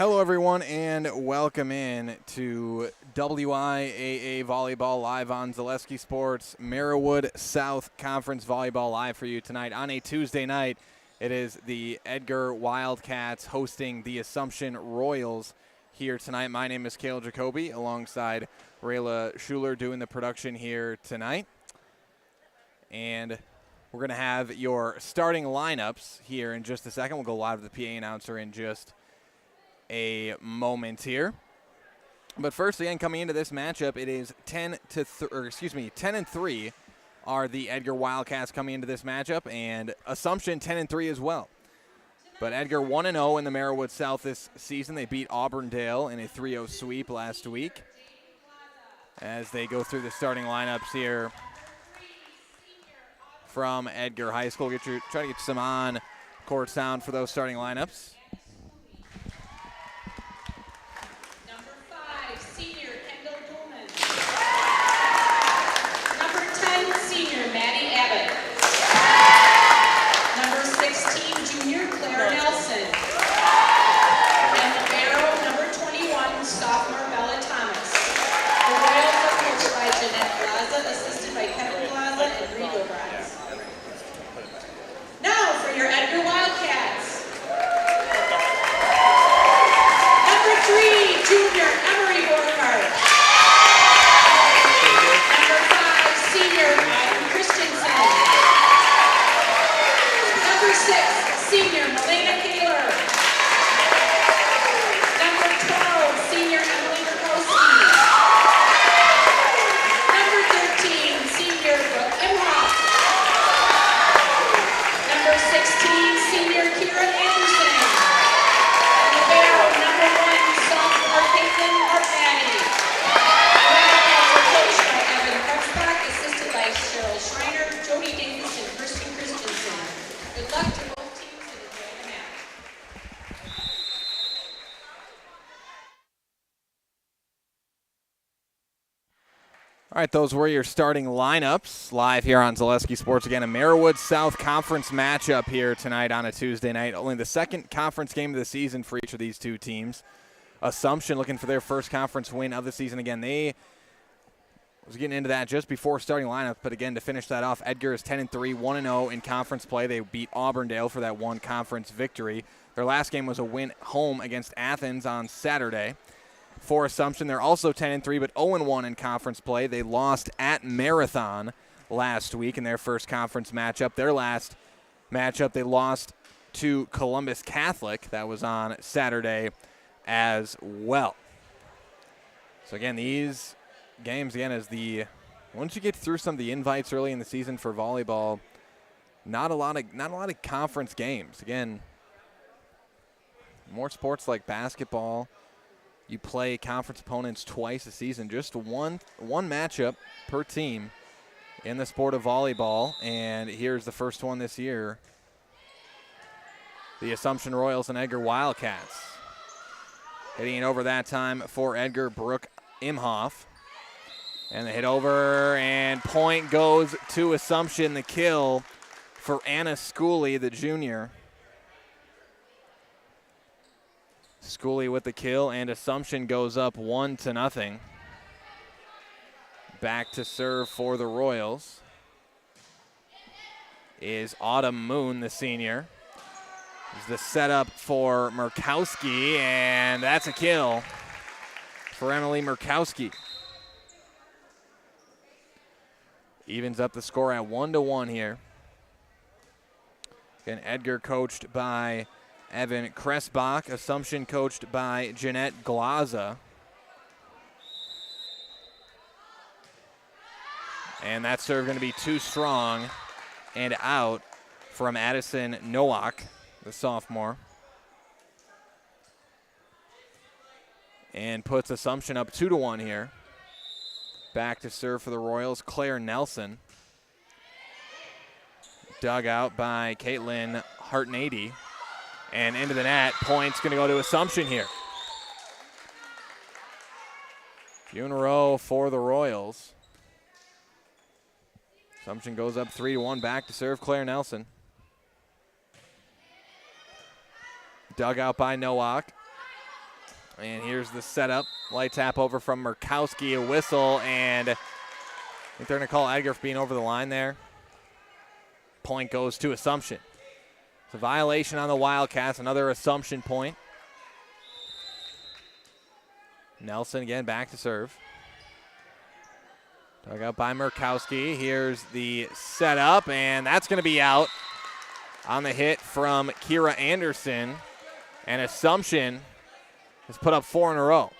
Hello, everyone, and welcome in to WIAA Volleyball live on Zaleski Sports. Merriwood South Conference Volleyball live for you tonight on a Tuesday night. It is the Edgar Wildcats hosting the Assumption Royals here tonight. My name is Cale Jacoby alongside Rayla Schuler doing the production here tonight. And we're going to have your starting lineups here in just a second. We'll go live to the PA announcer in just a moment here. But first, again, coming into this matchup, it is 10 and 3 are the Edgar Wildcats coming into this matchup, and Assumption 10 and 3 as well. But Edgar 1-0 in the Merriwood South this season. They beat Auburndale in a 3-0 sweep last week. As they go through the starting lineups here from Edgar High School, try to get some on-court sound for those starting lineups. All right, those were your starting lineups live here on Zaleski Sports. Again, a Merriwood South Conference matchup here tonight on a Tuesday night. Only the second conference game of the season for each of these two teams. Assumption looking for their first conference win of the season. Again, they was getting into that just before starting lineups, but again, to finish that off, Edgar is 10 and 3, 1-0 in conference play. They beat Auburndale for that one conference victory. Their last game was a win home against Athens on Saturday. For Assumption, they're also 10 and 3, but 0-1 in conference play. They lost at Marathon last week in their first conference matchup. Their last matchup, they lost to Columbus Catholic. That was on Saturday as well. So again, these games, again, once you get through some of the invites early in the season for volleyball, not a lot of conference games. Again, more sports like basketball, you play conference opponents twice a season, just one matchup per team in the sport of volleyball, and here's the first one this year. The Assumption Royals and Edgar Wildcats. Hitting it over that time for Edgar, Brooke Imhoff. And the hit over, and point goes to Assumption. The kill for Anna Schooley, the junior. Schooley with the kill, and Assumption goes up 1-0. Back to serve for the Royals is Autumn Moon, the senior. This is the setup for Murkowski, and that's a kill for Emily Murkowski. Evens up the score at 1-1 here. Again, Edgar coached by Evan Kressbach. Assumption coached by Jeanette Glaza. And that serve going to be too strong and out from Addison Nowak, the sophomore. And puts Assumption up 2-1 here. Back to serve for the Royals, Claire Nelson. Dug out by Caitlin Hartnady. And into the net, point's going to go to Assumption here. Few in a row for the Royals. Assumption goes up 3-1, back to serve Claire Nelson. Dug out by Nowak. And here's the setup. Light tap over from Murkowski, a whistle, and I think they're going to call Edgar for being over the line there. Point goes to Assumption. It's a violation on the Wildcats, another Assumption point. Nelson again back to serve. Dug out by Murkowski. Here's the setup, and that's going to be out on the hit from Kira Anderson. And Assumption has put up 4 in a row.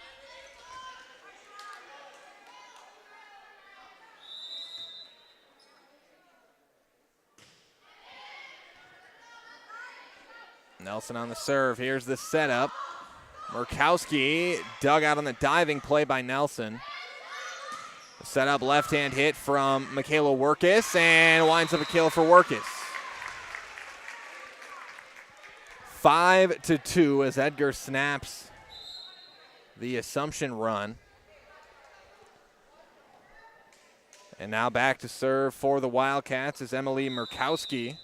Nelson on the serve. Here's the setup. Murkowski dug out on the diving play by Nelson. The setup left-hand hit from Michaela Workus and winds up a kill for Workus. 5-2 as Edgar snaps the Assumption run. And now back to serve for the Wildcats is Emily Murkowski.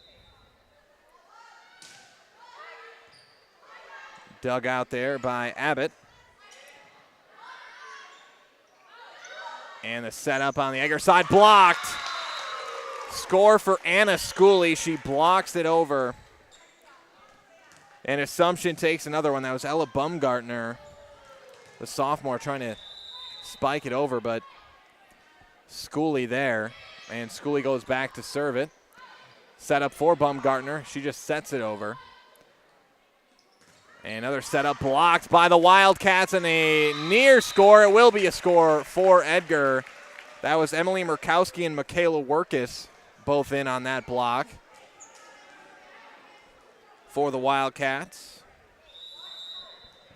Dug out there by Abbott. And the setup on the Edgar side blocked. Score for Anna Schooley. She blocks it over. And Assumption takes another one. That was Ella Bumgartner, the sophomore, trying to spike it over, but Schooley there. And Schooley goes back to serve it. Setup for Bumgartner. She just sets it over. Another setup blocked by the Wildcats and a near score. It will be a score for Edgar. That was Emily Murkowski and Michaela Workus both in on that block for the Wildcats.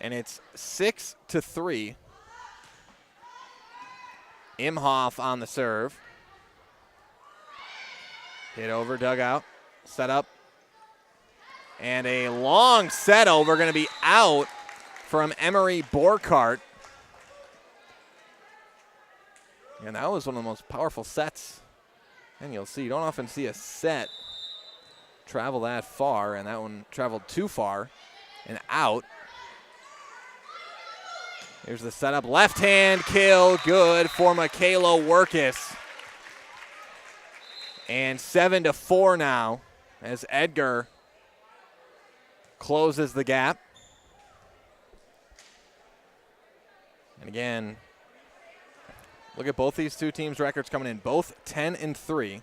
And it's 6-3. Imhoff on the serve. Hit over, dugout, set up. And a long set over, going to be out from Emery Borkart. And that was one of the most powerful sets. And you'll see, you don't often see a set travel that far, and that one traveled too far and out. Here's the setup, left hand kill, good for Michaela Workus. And 7-4 now as Edgar closes the gap. And again, look at both these two teams' records coming in, both 10-3.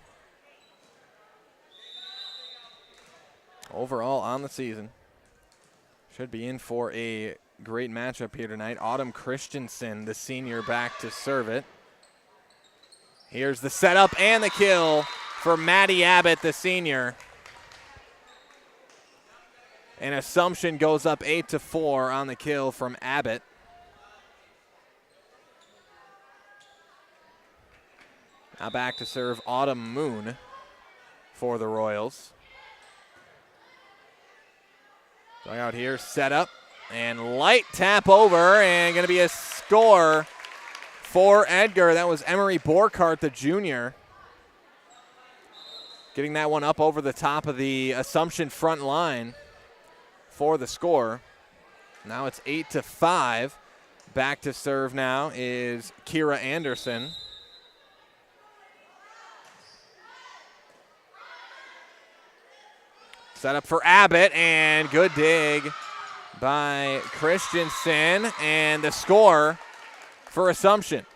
Overall on the season. Should be in for a great matchup here tonight. Autumn Christensen, the senior, back to serve it. Here's the setup and the kill for Maddie Abbott, the senior. And Assumption goes up 8-4 on the kill from Abbott. Now back to serve Autumn Moon for the Royals. Going out here, set up, and light tap over, and going to be a score for Edgar. That was Emery Borkart, the junior. Getting that one up over the top of the Assumption front line for the score. Now it's 8-5. Back to serve now is Kira Anderson. Set up for Abbott, and good dig by Christensen, and the score for Assumption.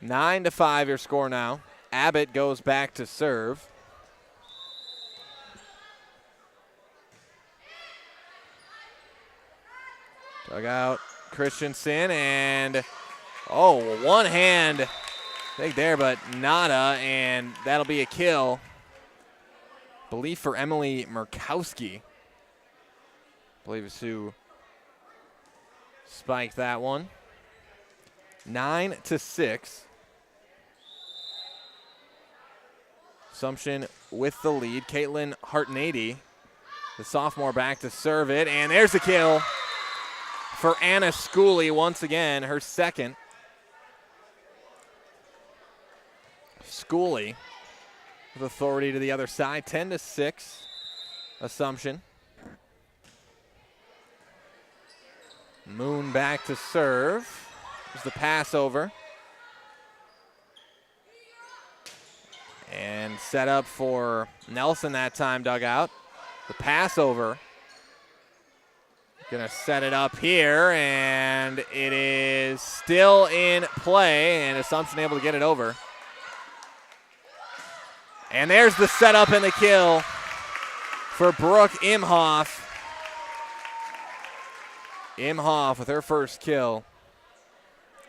9-5 your score now. Abbott goes back to serve. Dug out Christensen, and one hand big there, but nada, and that'll be a kill. Belief for Emily Murkowski. I believe is who spiked that one. 9-6. Assumption with the lead. Caitlin Hartnady, the sophomore, back to serve it, and there's the kill for Anna Schooley once again, her second. Schooley with authority to the other side, 10-6, Assumption. Moon back to serve. There's the pass over. And set up for Nelson that time, dug out. The pass over. Gonna set it up here, and it is still in play, and Assumption able to get it over. And there's the setup and the kill for Brooke Imhoff. Imhoff with her first kill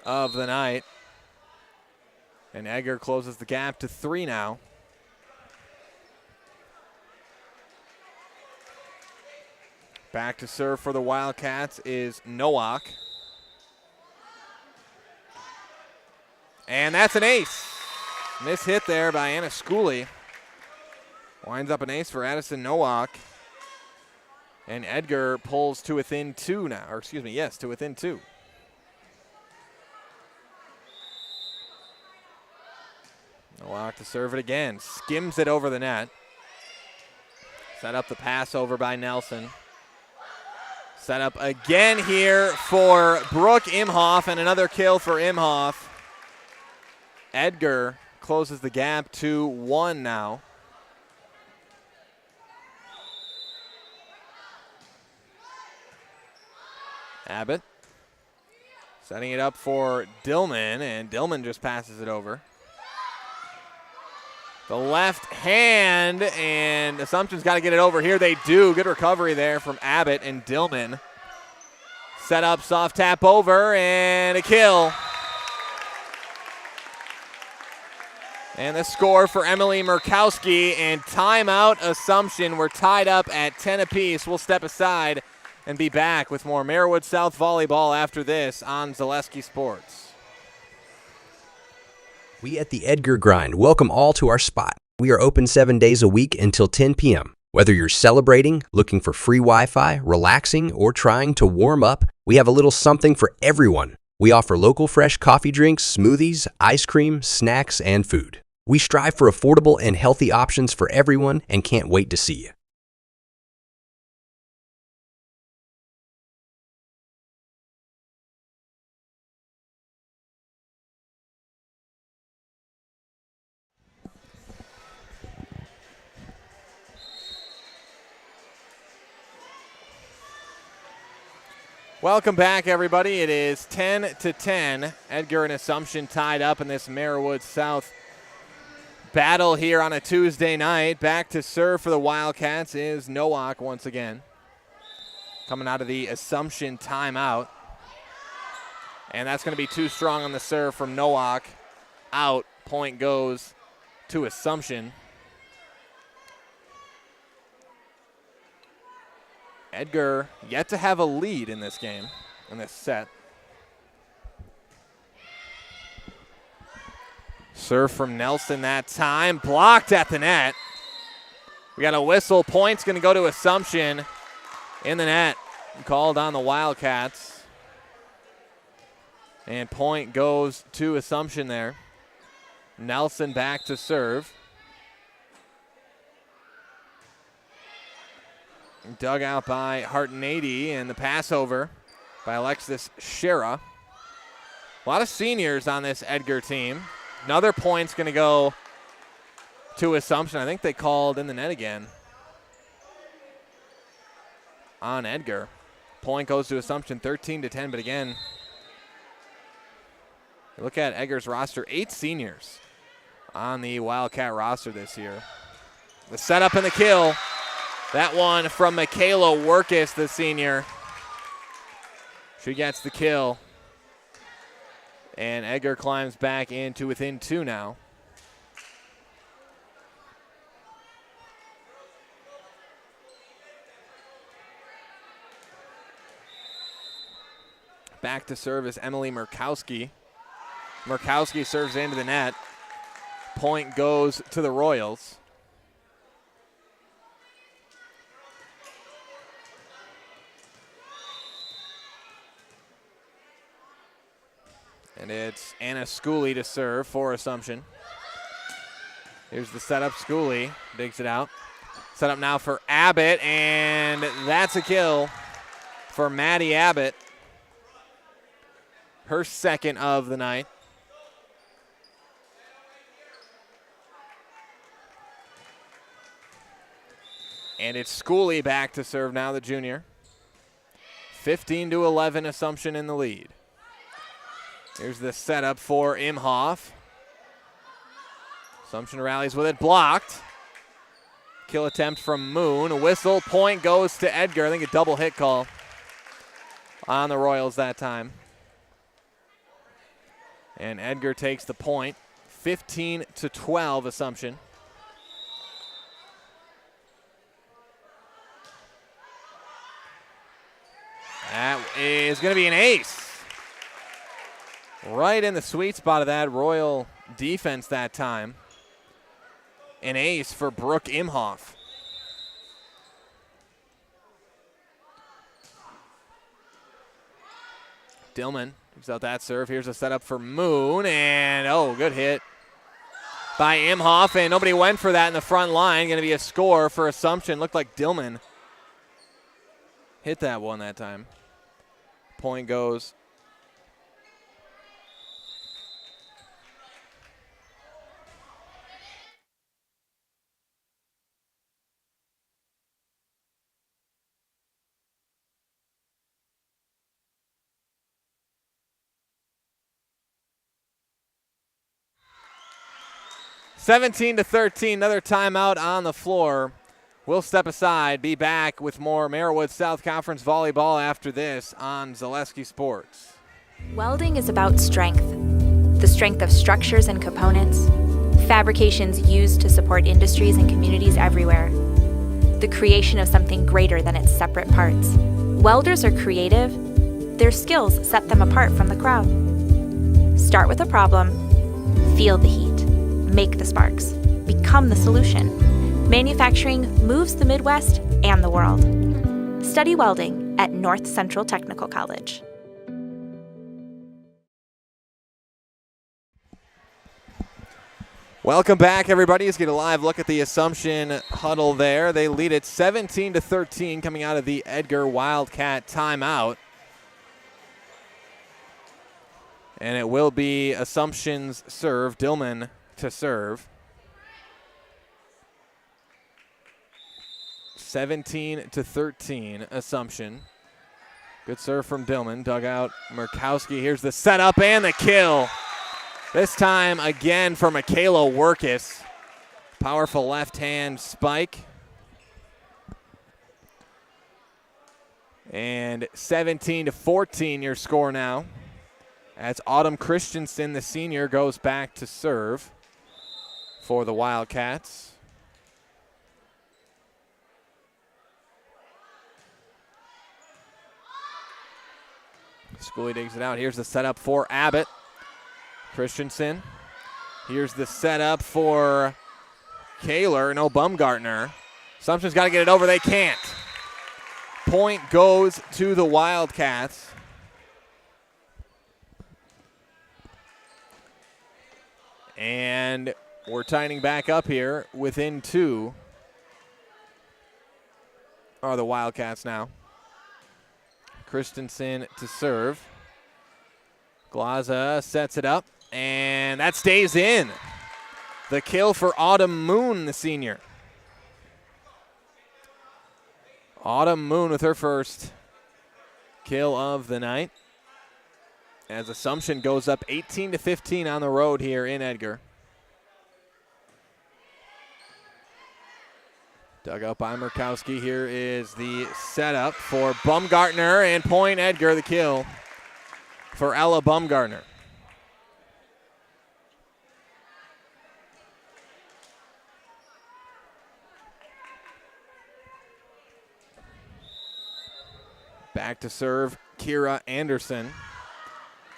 of the night. And Edgar closes the gap to 3 now. Back to serve for the Wildcats is Nowak. And that's an ace. Miss hit there by Anna Schooley. Winds up an ace for Addison Nowak. And Edgar pulls to within 2 now. Or excuse me, yes, to within 2. Nowak to serve it again. Skims it over the net. Set up the pass over by Nelson. Set up again here for Brooke Imhoff, and another kill for Imhoff. Edgar closes the gap to 1 now. Abbott setting it up for Dillman, and Dillman just passes it over. The left hand, and Assumption's got to get it over here. They do. Good recovery there from Abbott and Dillman. Set up, soft tap over, and a kill. And the score for Emily Murkowski, and timeout Assumption. We're tied up at 10 apiece. We'll step aside and be back with more Marywood South volleyball after this on Zaleski Sports. We at the Edgar Grind welcome all to our spot. We are open 7 days a week until 10 p.m. Whether you're celebrating, looking for free Wi-Fi, relaxing, or trying to warm up, we have a little something for everyone. We offer local fresh coffee drinks, smoothies, ice cream, snacks, and food. We strive for affordable and healthy options for everyone and can't wait to see you. Welcome back, everybody. It is 10-10. Edgar and Assumption tied up in this Marywood South battle here on a Tuesday night. Back to serve for the Wildcats is Nowak once again. Coming out of the Assumption timeout. And that's going to be too strong on the serve from Nowak. Out. Point goes to Assumption. Edgar yet to have a lead in this game, in this set. Serve from Nelson that time, blocked at the net. We got a whistle. Point's going to go to Assumption in the net. Called on the Wildcats. And point goes to Assumption there. Nelson back to serve. Dug out by Hartnady, and the pass over by Alexis Shera. A lot of seniors on this Edgar team. Another point's going to go to Assumption. I think they called in the net again on Edgar. Point goes to Assumption, 13-10, but again, look at Edgar's roster, 8 seniors on the Wildcat roster this year. The setup and the kill. That one from Michaela Workus, the senior. She gets the kill. And Edgar climbs back into within 2 now. Back to serve is Emily Murkowski. Murkowski serves into the net. Point goes to the Royals. And it's Anna Schooley to serve for Assumption. Here's the setup. Schooley digs it out. Set up now for Abbott, and that's a kill for Maddie Abbott. her second of the night. And it's Schooley back to serve now, the junior. 15-11, Assumption in the lead. Here's the setup for Imhoff. Assumption rallies with it, blocked. Kill attempt from Moon. A whistle, point goes to Edgar. I think a double hit call on the Royals that time. And Edgar takes the point. 15-12, Assumption. That is going to be an ace. Right in the sweet spot of that Royal defense that time. An ace for Brooke Imhoff. Dillman gives out that serve. Here's a setup for Moon, and oh, good hit by Imhoff, and nobody went for that in the front line. Going to be a score for Assumption. Looked like Dillman hit that one that time. Point goes. (17-13), another timeout on the floor. We'll step aside, be back with more Merriwood South Conference volleyball after this on Zaleski Sports. Welding is about strength. The strength of structures and components, fabrications used to support industries and communities everywhere. The creation of something greater than its separate parts. Welders are creative. Their skills set them apart from the crowd. Start with a problem, feel the heat, make the sparks, become the solution. Manufacturing moves the Midwest and the world. Study welding at North Central Technical College. Welcome back, everybody. Let's get a live look at the Assumption huddle there. They lead it 17-13 coming out of the Edgar Wildcat timeout. And it will be Assumption's serve. Dillman to serve. 17-13, Assumption. Good serve from Dillman. Dug out Murkowski. Here's the setup and the kill. This time again for Michaela Workis. Powerful left-hand spike. And 17-14 your score now. As Autumn Christensen, the senior, goes back to serve for the Wildcats. Schooley digs it out. Here's the setup for Abbott. Christensen. Here's the setup for Kaler. No, Bumgartner. Assumption's got to get it over. They can't. Point goes to the Wildcats. And we're tightening back up here. Within two are the Wildcats now. Christensen to serve. Glaza sets it up, and that stays in. The kill for Autumn Moon, the senior. Autumn Moon with her first kill of the night. As Assumption goes up 18-15 on the road here in Edgar. Dug out by Murkowski. Here is the setup for Bumgartner, and point Edgar, the kill for Ella Bumgartner. Back to serve Kira Anderson.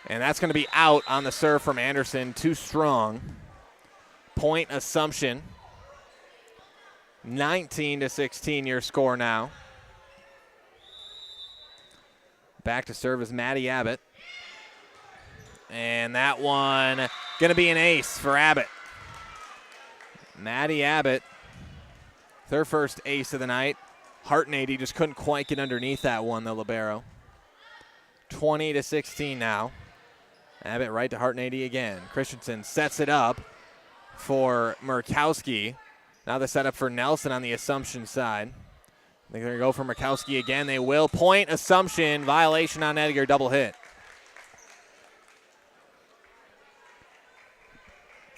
And that's going to be out on the serve from Anderson. Too strong. Point Assumption. 19-16 your score now. Back to serve is Maddie Abbott. And that one going to be an ace for Abbott. Maddie Abbott, their first ace of the night. Hartnady just couldn't quite get underneath that one, the libero. 20-16 now. Abbott right to Hartnady again. Christensen sets it up for Murkowski. Now the setup for Nelson on the Assumption side. They're going to go for Murkowski again. They will. Point Assumption. Violation on Edgar. Double hit.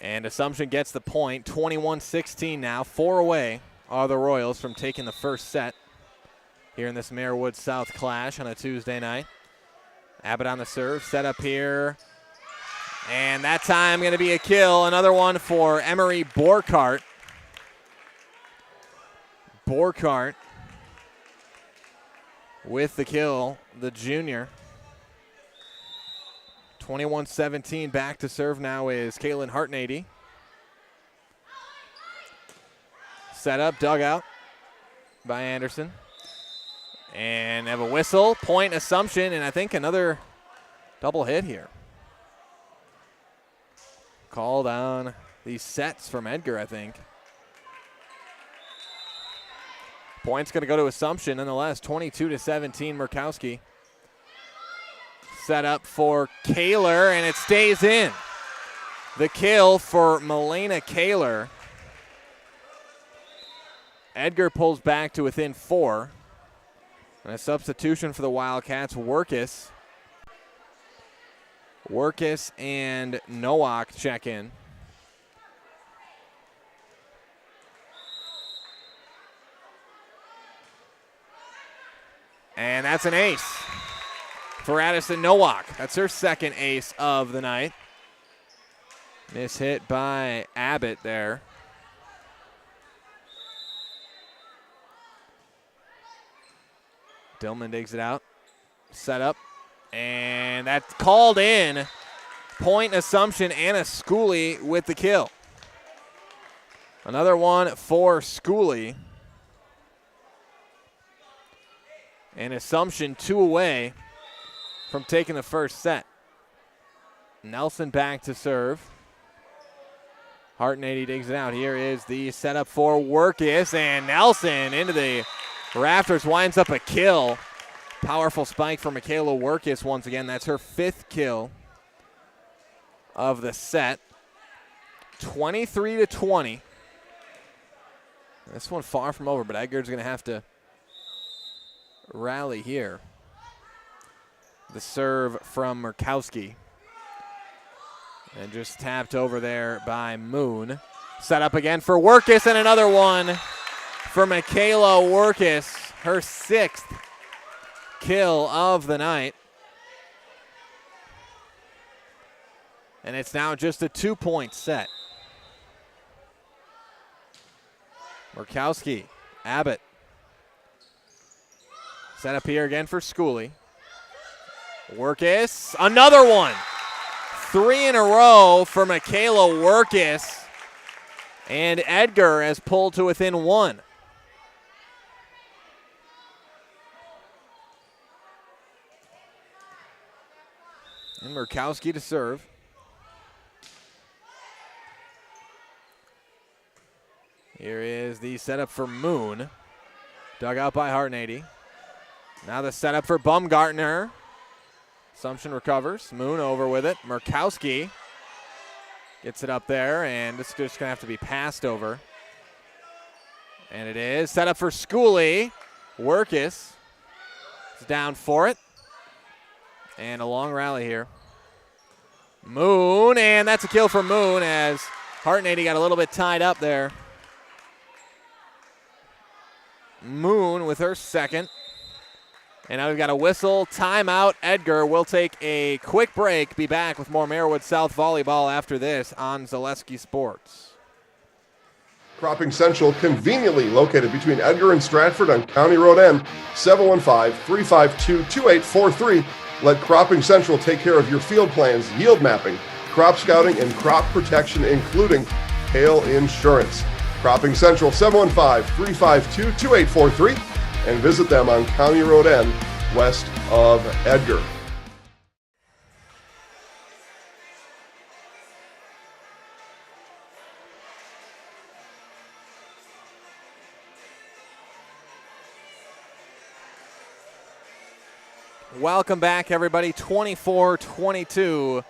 And Assumption gets the point. 21-16 now. 4 away are the Royals from taking the first set here in this Marewood South clash on a Tuesday night. Abbott on the serve. Set up here. And that time going to be a kill. Another one for Emery Borkart. Borkart with the kill, the junior. 21-17, back to serve now is Caitlin Hartnady. Set up, dugout by Anderson. And have a whistle, point Assumption, and I think another double hit here. Called on these sets from Edgar, I think. Point's going to go to Assumption nonetheless, 22-17, Murkowski. Set up for Kaler, and it stays in. The kill for Milena Kaler. Edgar pulls back to within 4. And a substitution for the Wildcats, Workus. Workus and Nowak check in. And that's an ace for Addison Nowak. That's her second ace of the night. Miss hit by Abbott there. Dillman digs it out. Set up. And that's called in. Point Assumption. Anna Schooley with the kill. Another one for Schooley. And Assumption 2 away from taking the first set. Nelson back to serve. Hartnady digs it out. Here is the setup for Workus, and Nelson into the rafters, winds up a kill. Powerful spike for Michaela Workus once again. That's her 5th kill of the set. 23-20. This one far from over, but Edgar's going to have to rally here. The serve from Murkowski. And just tapped over there by Moon. Set up again for Workus, and another one for Michaela Workus. Her 6th kill of the night. And it's now just a 2-point set. Murkowski, Abbott. Set up here again for Schooley. Workus, another one. 3 in a row for Michaela Workus. And Edgar has pulled to within 1. And Murkowski to serve. Here is the setup for Moon. Dug out by Hartnady. Now the setup for Baumgartner. Assumption recovers. Moon over with it. Murkowski gets it up there, and it's just going to have to be passed over. And it is. Set up for Schooley. Workus is down for it. And a long rally here. Moon, and that's a kill for Moon as Hartnady got a little bit tied up there. Moon with her 2nd. And now we've got a whistle, timeout. Edgar will take a quick break. Be back with more Marewood South volleyball after this on Zaleski Sports. Cropping Central, conveniently located between Edgar and Stratford on County Road N, 715-352-2843. Let Cropping Central take care of your field plans, yield mapping, crop scouting, and crop protection, including hail insurance. Cropping Central, 715-352-2843. And visit them on County Road N, west of Edgar. Welcome back, everybody. 24-22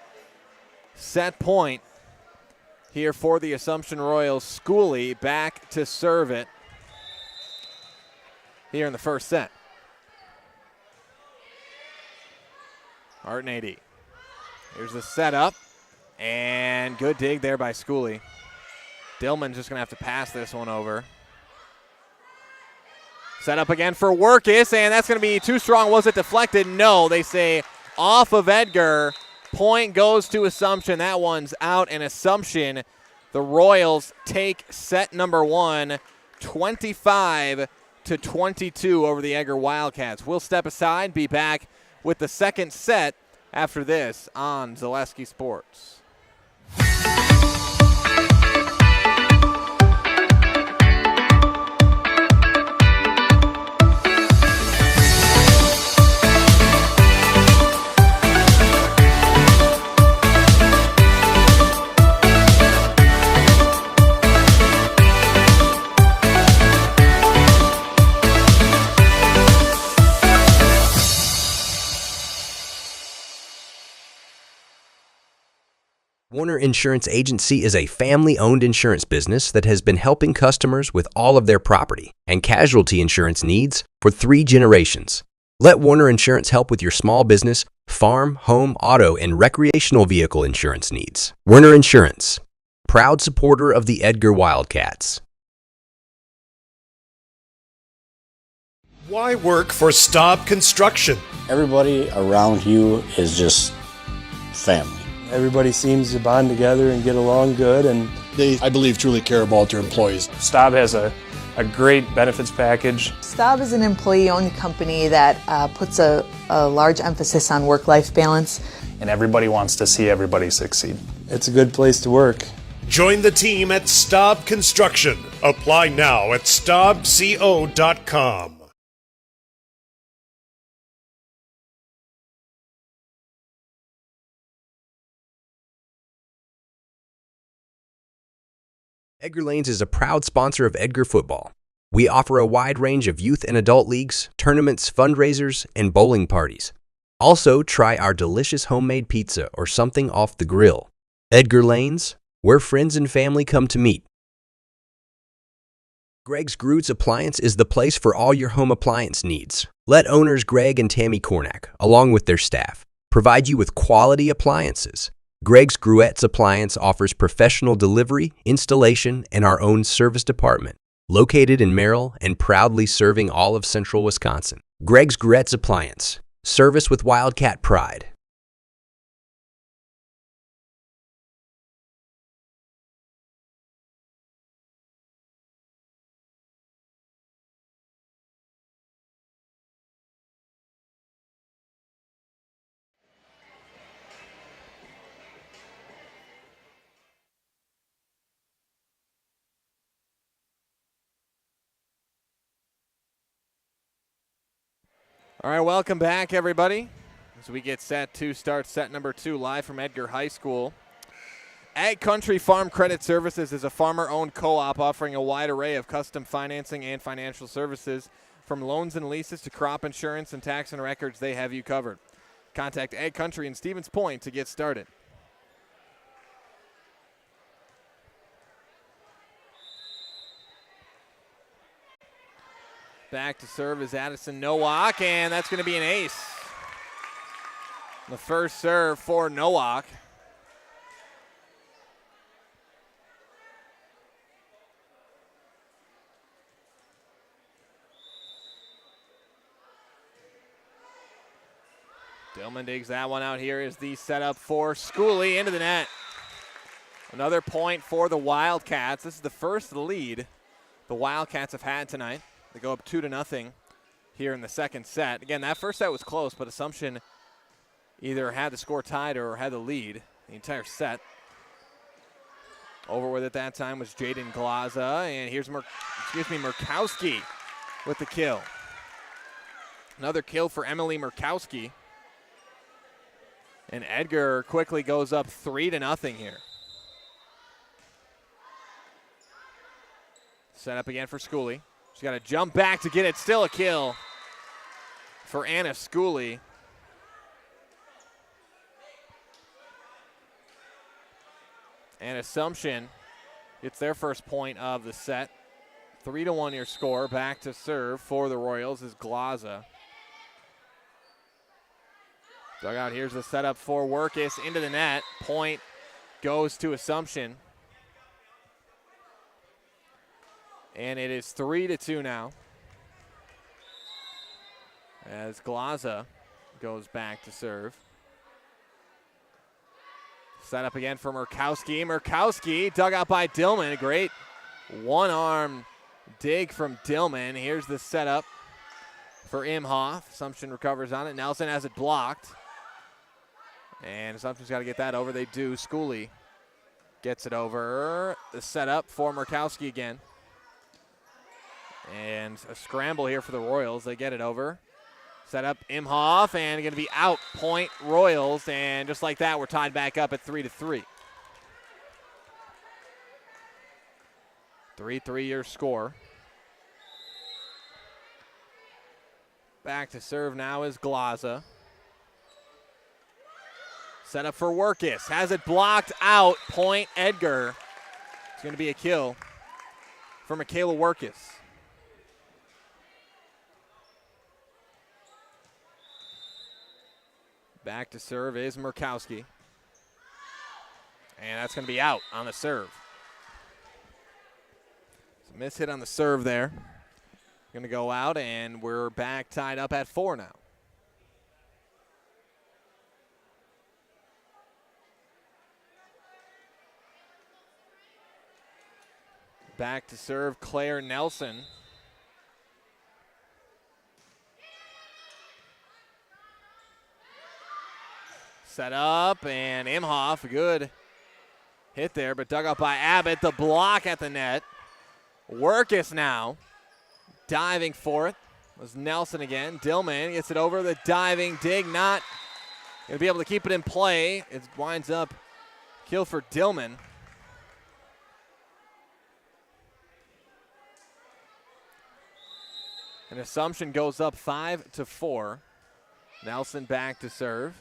set point here for the Assumption Royals. Schooley back to serve it here in the first set. Hart and AD. Here's the setup, and good dig there by Schooley. Dillman's just going to have to pass this one over. Set up again for Workus, and that's going to be too strong. Was it deflected? No, they say off of Edgar. Point goes to Assumption. That one's out, and Assumption, the Royals take set number 1, 25-22 over the Edgar Wildcats. We'll step aside, be back with the second set after this on Zaleski Sports. Warner Insurance Agency is a family-owned insurance business that has been helping customers with all of their property and casualty insurance needs for 3 generations. Let Warner Insurance help with your small business, farm, home, auto, and recreational vehicle insurance needs. Warner Insurance, proud supporter of the Edgar Wildcats. Why work for Staub Construction? Everybody around you is just family. Everybody seems to bond together and get along good, and they, I believe, truly care about their employees. Staub has a great benefits package. Staub is an employee-owned company that puts a large emphasis on work-life balance. And everybody wants to see everybody succeed. It's a good place to work. Join the team at Staub Construction. Apply now at staubco.com. Edgar Lanes is a proud sponsor of Edgar Football. We offer a wide range of youth and adult leagues, tournaments, fundraisers, and bowling parties. Also, try our delicious homemade pizza or something off the grill. Edgar Lanes, where friends and family come to meet. Greg's Groots Appliance is the place for all your home appliance needs. Let owners Greg and Tammy Kornack, along with their staff, provide you with quality appliances. Greg's Gruettes Appliance offers professional delivery, installation, and our own service department, located in Merrill and proudly serving all of central Wisconsin. Greg's Gruettes Appliance, service with Wildcat pride. All right, welcome back, everybody, as we get set to start set number 2 live from Edgar High School. Ag Country Farm Credit Services is a farmer-owned co-op offering a wide array of custom financing and financial services. From loans and leases to crop insurance and tax and records, they have you covered. Contact Ag Country in Stevens Point to get started. Back to serve is Addison Nowak, and that's going to be an ace. The first serve for Nowak. Dillman digs that one out. Here is the setup for Schooley into the net. Another point for the Wildcats. This is the first lead the Wildcats have had tonight. They go up 2-0 here in the second set. Again, that first set was close, but Assumption either had the score tied or had the lead the entire set. Over with at that time was Jaden Glaza, and here's Murkowski with the kill. Another kill for Emily Murkowski. And Edgar quickly goes up 3-0 here. Set up again for Schooley. She's got to jump back to get it. Still a kill for Anna Schooley. And Assumption gets their first point of the set. 3-1 your score. Back to serve for the Royals is Glaza. Dugout, here's the setup for Workus into the net. Point goes to Assumption. And it is 3-2 now, as Glaza goes back to serve. Set up again for Murkowski. Murkowski dug out by Dillman. A great one-arm dig from Dillman. Here's the setup for Imhoff. Assumption recovers on it. Nelson has it blocked. And Assumption's got to get that over. They do. Schooley gets it over. The setup for Murkowski again. And a scramble here for the Royals. They get it over. Set up Imhoff, and going to be out. Point Royals, and just like that, we're tied back up at 3-3. 3-3 your score. Back to serve now is Glaza. Set up for Workus. Has it blocked out. Point Edgar. It's going to be a kill for Michaela Workus. Back to serve is Murkowski. And that's going to be out on the serve. So miss hit on the serve there. Going to go out, and we're back tied up at 4 now. Back to serve Claire Nelson. Set up, and Imhoff, good hit there, but dug up by Abbott. The block at the net. Workus now diving for it. Was Nelson again. Dillman gets it over. The diving dig, not going to be able to keep it in play. It winds up kill for Dillman. And Assumption goes up 5-4. Nelson back to serve.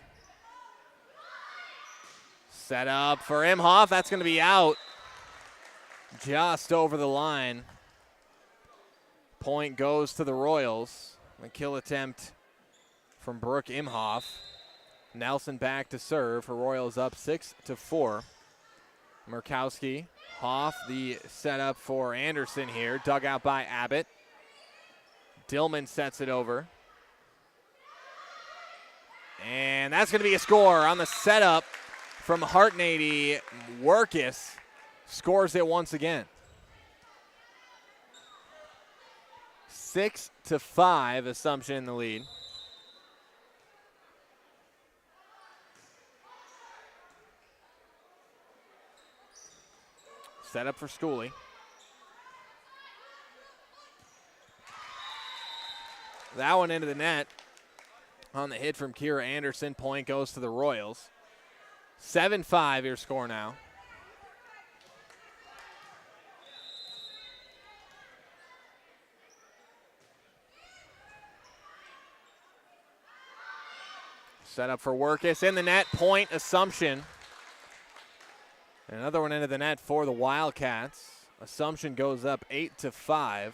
Set up for Imhoff. That's going to be out. Just over the line. Point goes to the Royals. A kill attempt from Brooke Imhoff. Nelson back to serve for Royals up 6-4. Murkowski. Hoff the setup for Anderson here. Dug out by Abbott. Dillman sets it over. And that's going to be a score on the setup from Hartnady. Workus scores it once again. 6-5, Assumption in the lead. Set up for Schooley. That one into the net on the hit from Kira Anderson. Point goes to the Royals. 7-5 your score now. Set up for Workus in the net. Point Assumption. Another one into the net for the Wildcats. Assumption goes up 8-5.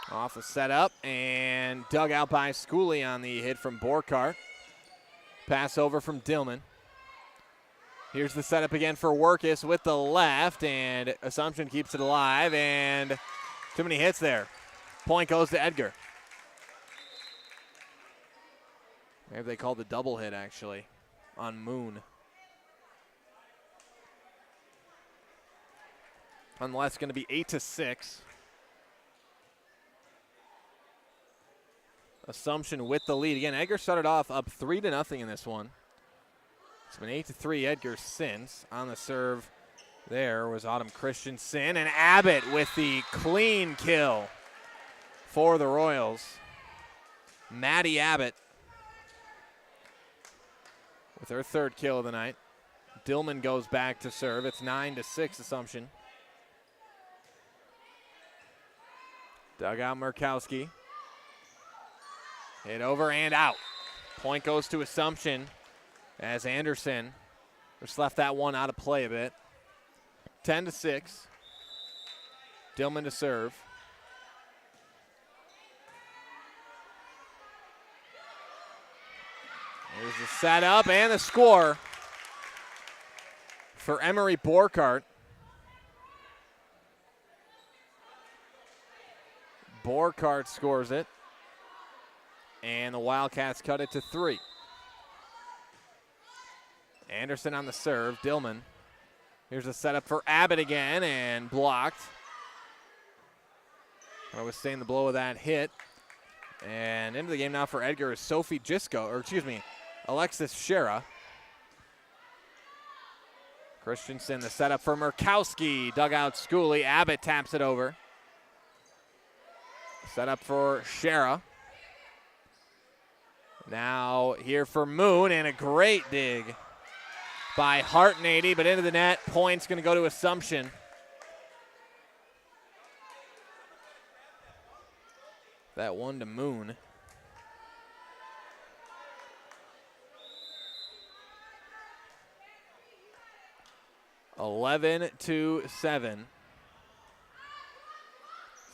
Off the setup and dug out by Schooley on the hit from Borkart. Pass over from Dillman. Here's the setup again for Workus with the left, and Assumption keeps it alive, and too many hits there. Point goes to Edgar. Maybe they called the double hit, actually, on Moon. Nonetheless, it's going to be 8-6. Assumption with the lead. Again, Edgar started off up 3-0 in this one. It's been 8-3 Edgar since. On the serve there was Autumn Christensen, and Abbott with the clean kill for the Royals. Maddie Abbott with her third kill of the night. Dillman goes back to serve. It's 9-6 Assumption. Dugout Murkowski. Hit over and out. Point goes to Assumption as Anderson just left that one out of play a bit. 10-6. Dillman to serve. Here's the setup and the score for Emery Borkart. Borkart scores it. And the Wildcats cut it to 3. Anderson on the serve. Dillman. Here's a setup for Abbott again and blocked. I was saying the blow of that hit. And into the game now for Edgar is Alexis Shera. Christensen, the setup for Murkowski. Dug out Schooley. Abbott taps it over. Setup for Shera. Now here for Moon, and a great dig by Hartnady, but into the net. Point's going to go to Assumption. That one to Moon. (11-7).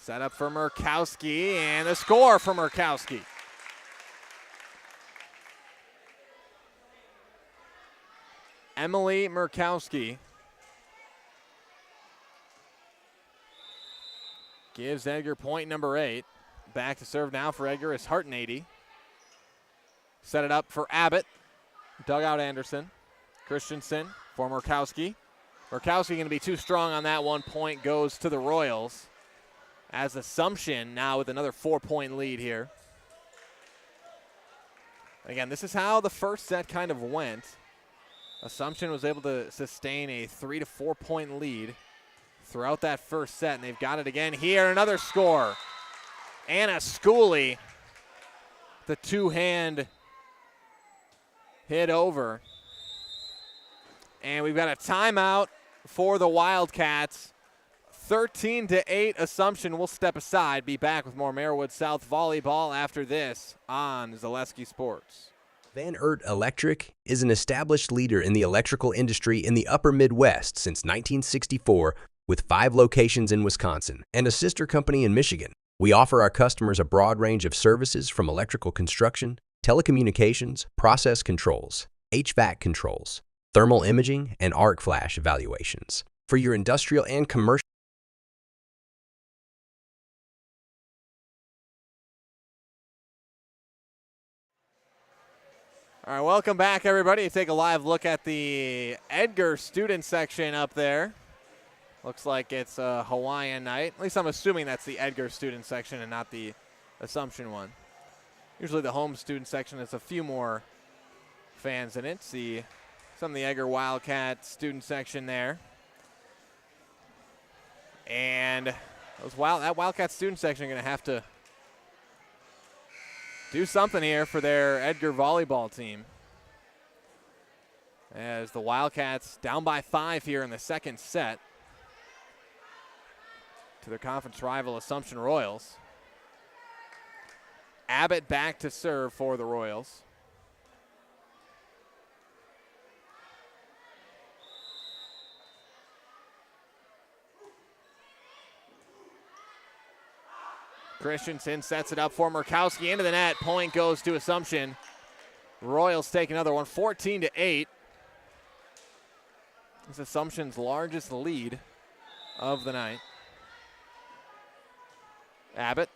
Set up for Murkowski, and the score for Murkowski. Emily Murkowski gives Edgar point number 8. Back to serve now for Edgar is Hartnady. Set it up for Abbott. Dug out Anderson. Christensen for Murkowski. Murkowski going to be too strong on that one. Point goes to the Royals. As Assumption now with another 4-point lead here. Again, this is how the first set kind of went. Assumption was able to sustain a 3 to 4 point lead throughout that first set, and they've got it again here. Another score. Anna Schooley, the two-hand hit over. And we've got a timeout for the Wildcats. 13-8 Assumption will step aside. Be back with more Merriwood South volleyball after this on Zaleski Sports. Van Ert Electric is an established leader in the electrical industry in the upper Midwest since 1964 with 5 locations in Wisconsin and a sister company in Michigan. We offer our customers a broad range of services from electrical construction, telecommunications, process controls, HVAC controls, thermal imaging, and arc flash evaluations for your industrial and commercial. All right, welcome back, everybody. Take a live look at the Edgar student section up there. Looks like it's a Hawaiian night. At least I'm assuming that's the Edgar student section and not the Assumption one. Usually the home student section has a few more fans in it. See some of the Edgar Wildcat student section there. And that Wildcat student section are going to have to do something here for their Edgar volleyball team. As the Wildcats down by 5 here in the second set to their conference rival Assumption Royals. Abbott back to serve for the Royals. Christensen sets it up for Murkowski into the net. Point goes to Assumption. Royals take another one, 14-8. It's Assumption's largest lead of the night. Abbott.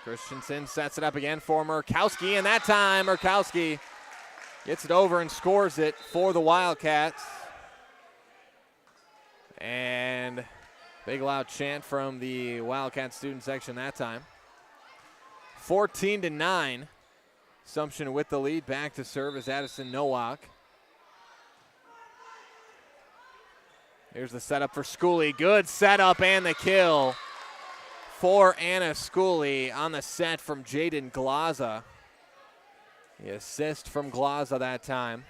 Christensen sets it up again for Murkowski, and that time Murkowski gets it over and scores it for the Wildcats. And big loud chant from the Wildcat student section that time. 14-9. Assumption with the lead. Back to serve is Addison Nowak. Here's the setup for Schooley. Good setup and the kill for Anna Schooley on the set from Jaden Glaza. The assist from Glaza that time.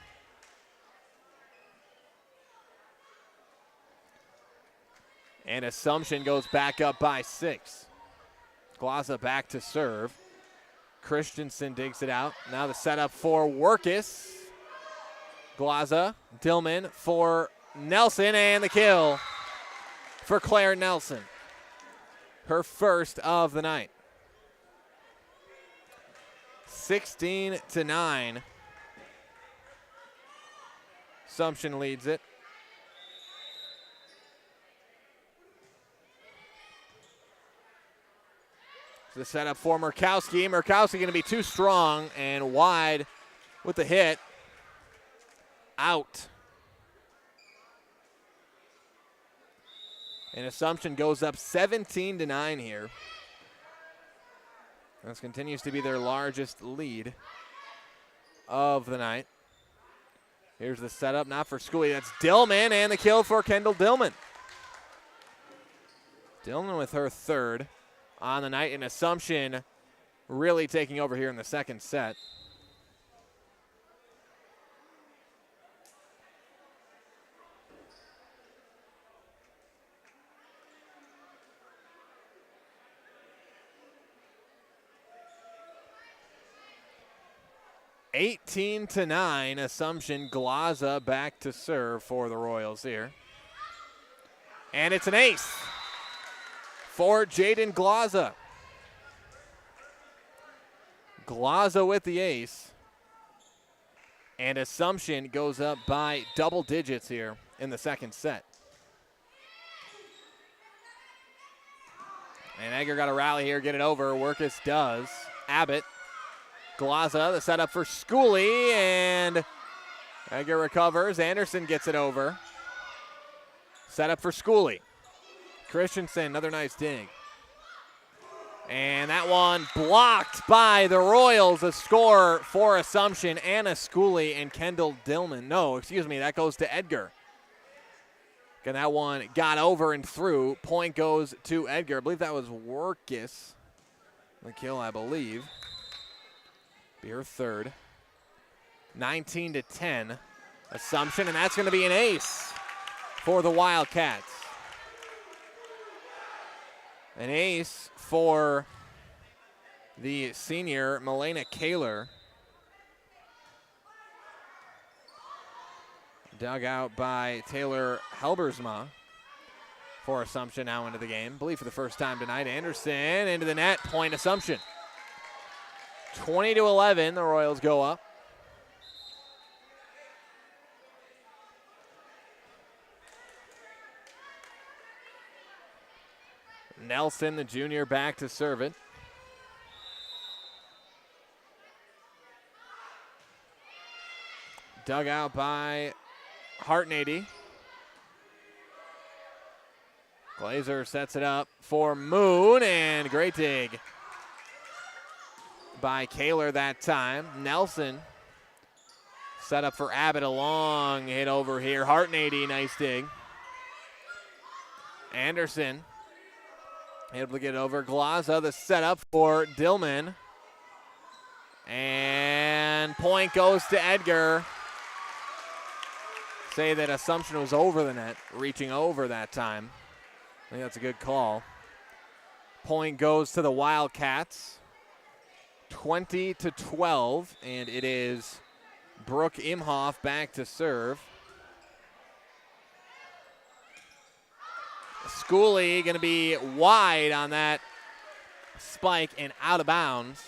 And Assumption goes back up by 6. Glaza back to serve. Christensen digs it out. Now the setup for Workus. Glaza, Dillman for Nelson, and the kill for Claire Nelson. Her first of the night. 16-9. Assumption leads it. The setup for Murkowski. Murkowski going to be too strong and wide with the hit. Out. And Assumption goes up 17-9 here. This continues to be their largest lead of the night. Here's the setup, not for Schooley. That's Dillman, and the kill for Kendall Dillman. Dillman with her third on the night, and Assumption really taking over here in the second set. (18-9), Assumption. Glaza back to serve for the Royals here. And it's an ace for Jaden Glaza. Glaza with the ace. And Assumption goes up by double digits here in the second set. And Edgar got a rally here, get it over. Workus does. Abbott. Glaza, the setup for Schooley, and Edgar recovers. Anderson gets it over. Setup for Schooley. Christensen, another nice dig. And that one blocked by the Royals. A score for Assumption, Anna Schooley and Kendall Dillman. No, excuse me, that goes to Edgar. And that one got over and through. Point goes to Edgar. I believe that was Workus. The kill, I believe. Be her third. 19-10, Assumption, and that's going to be an ace for the Wildcats. An ace for the senior, Milena Kaler. Dug out by Taylor Helbersma for Assumption now into the game. I believe for the first time tonight. Anderson into the net, point Assumption. 20-11, the Royals go up. Nelson, the junior, back to serve it. Dug out by Hartnady. Glazer sets it up for Moon, and great dig by Kaler that time. Nelson set up for Abbott, a long hit over here. Hartnady, nice dig. Anderson able to get over. Glaza, the setup for Dillman. And point goes to Edgar. Say that Assumption was over the net, reaching over that time. I think that's a good call. Point goes to the Wildcats. 20-12, and it is Brooke Imhoff back to serve. Schooley going to be wide on that spike and out of bounds.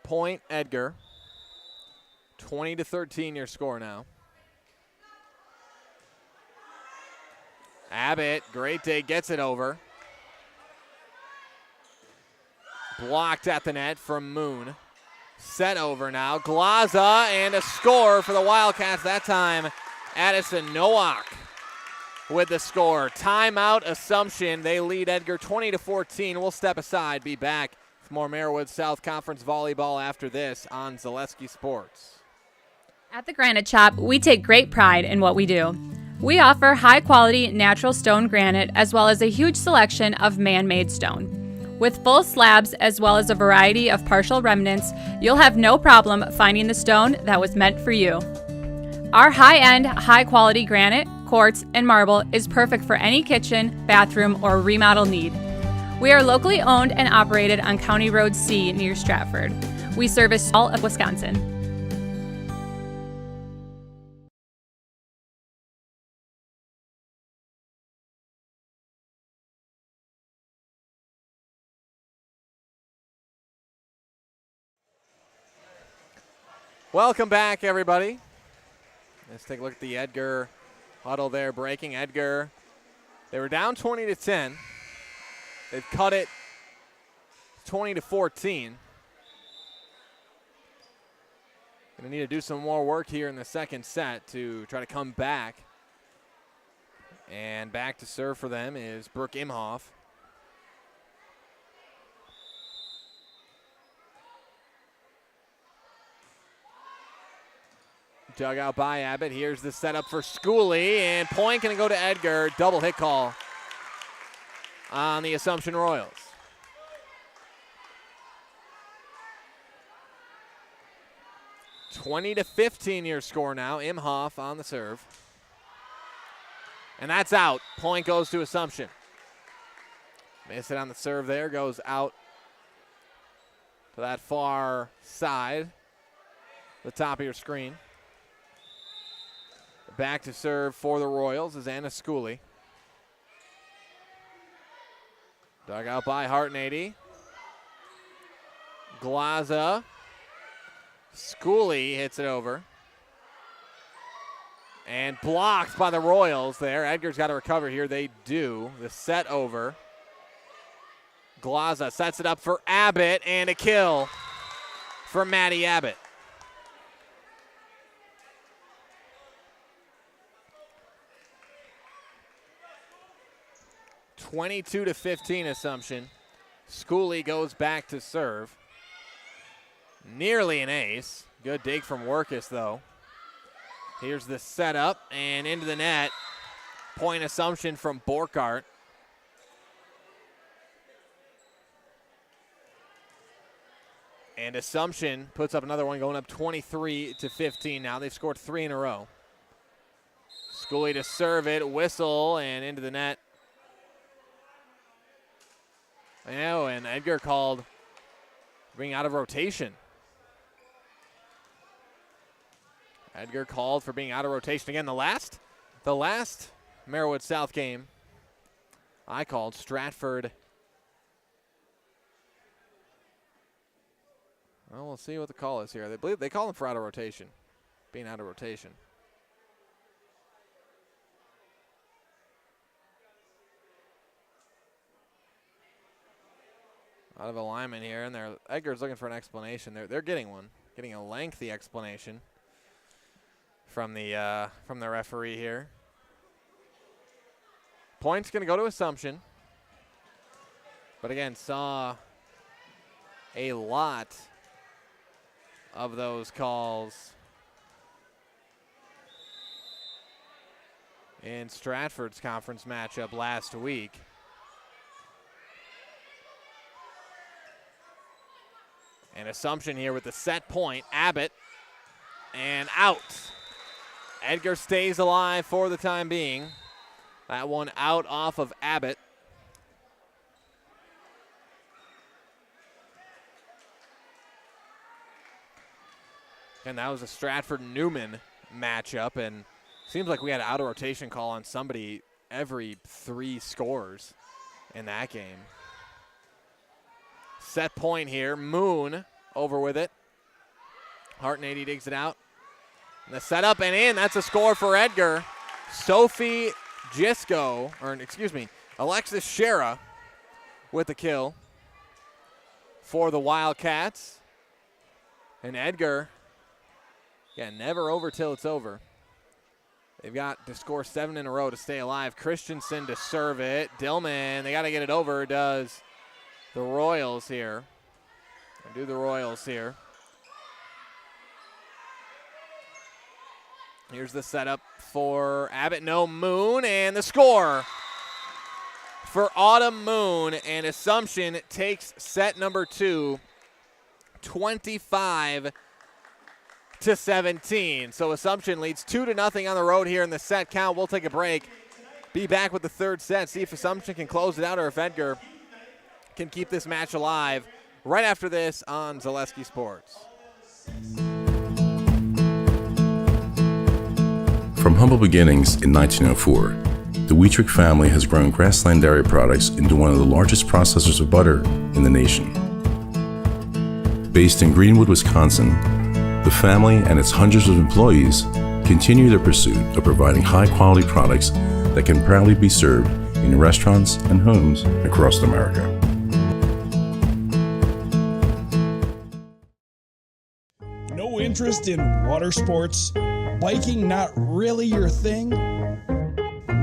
Point Edgar. 20-13 your score now. Abbott, great dig, gets it over. Blocked at the net from Moon. Set over now. Glaza, and a score for the Wildcats. That time, Addison Nowak with the score. Timeout, Assumption. They lead Edgar 20-14. We'll step aside, be back with more Merriwood South Conference volleyball after this on Zaleski Sports. At the Granite Shop, we take great pride in what we do. We offer high-quality natural stone granite as well as a huge selection of man-made stone. With full slabs as well as a variety of partial remnants, you'll have no problem finding the stone that was meant for you. Our high-end, high-quality granite, quartz, and marble is perfect for any kitchen, bathroom, or remodel need. We are locally owned and operated on County Road C near Stratford. We service all of Wisconsin. Welcome back, everybody. Let's take a look at the Edgar huddle there, breaking. Edgar, they were down 20-10. They've cut it 20-14. Going to need to do some more work here in the second set to try to come back. And back to serve for them is Brooke Imhoff. Dug out by Abbott. Here's the setup for Schooley, and point going to go to Edgar. Double hit call on the Assumption Royals. (20-15) your score now. Imhoff on the serve. And that's out. Point goes to Assumption. Miss it on the serve there. Goes out to that far side. The top of your screen. Back to serve for the Royals is Anna Schooley. Dug out by Hartnady. Glaza. Schooley hits it over. And blocked by the Royals there. Edgar's got to recover here. They do. The set over. Glaza sets it up for Abbott, and a kill for Maddie Abbott. (22-15) Assumption. Schooley goes back to serve. Nearly an ace. Good dig from Workus, though. Here's the setup, and into the net. Point Assumption from Borkart. And Assumption puts up another one, going up 23-15 now. They've scored 3 in a row. Schooley to serve it, whistle, and into the net. I know, and Edgar called being out of rotation. Edgar called for being out of rotation again. The last Merriwood South game I called Stratford. Well, we'll see what the call is here. They believe they call him for out of rotation, being out of rotation. Out of alignment here, and Edgar's looking for an explanation. They're getting one, getting a lengthy explanation from the referee here. Point's going to go to Assumption, but again, saw a lot of those calls in Stratford's conference matchup last week. And Assumption here with the set point. Abbott, and out. Edgar stays alive for the time being. That one out off of Abbott. And that was a Stratford-Newman matchup, and seems like we had an out-of-rotation call on somebody every 3 scores in that game. Set point here. Moon over with it. Hartnady digs it out. And the setup and in. That's a score for Edgar. Sophie Gisco, Alexis Shera with the kill for the Wildcats. And Edgar, never over till it's over. They've got to score 7 in a row to stay alive. Christensen to serve it. Dillman, they got to get it over. Does the Royals here. Do the Royals here. Here's the setup for Abbott. No, Moon, and the score for Autumn Moon. And Assumption takes set number 2, 25-17. So Assumption leads 2-0 on the road here in the set count. We'll take a break. Be back with the third set. See if Assumption can close it out or if Edgar can keep this match alive right after this on Zaleski Sports. From humble beginnings in 1904, the Wheatrick family has grown Grassland Dairy Products into one of the largest processors of butter in the nation. Based in Greenwood, Wisconsin, the family and its hundreds of employees continue their pursuit of providing high-quality products that can proudly be served in restaurants and homes across America. No interest in water sports? Biking not really your thing?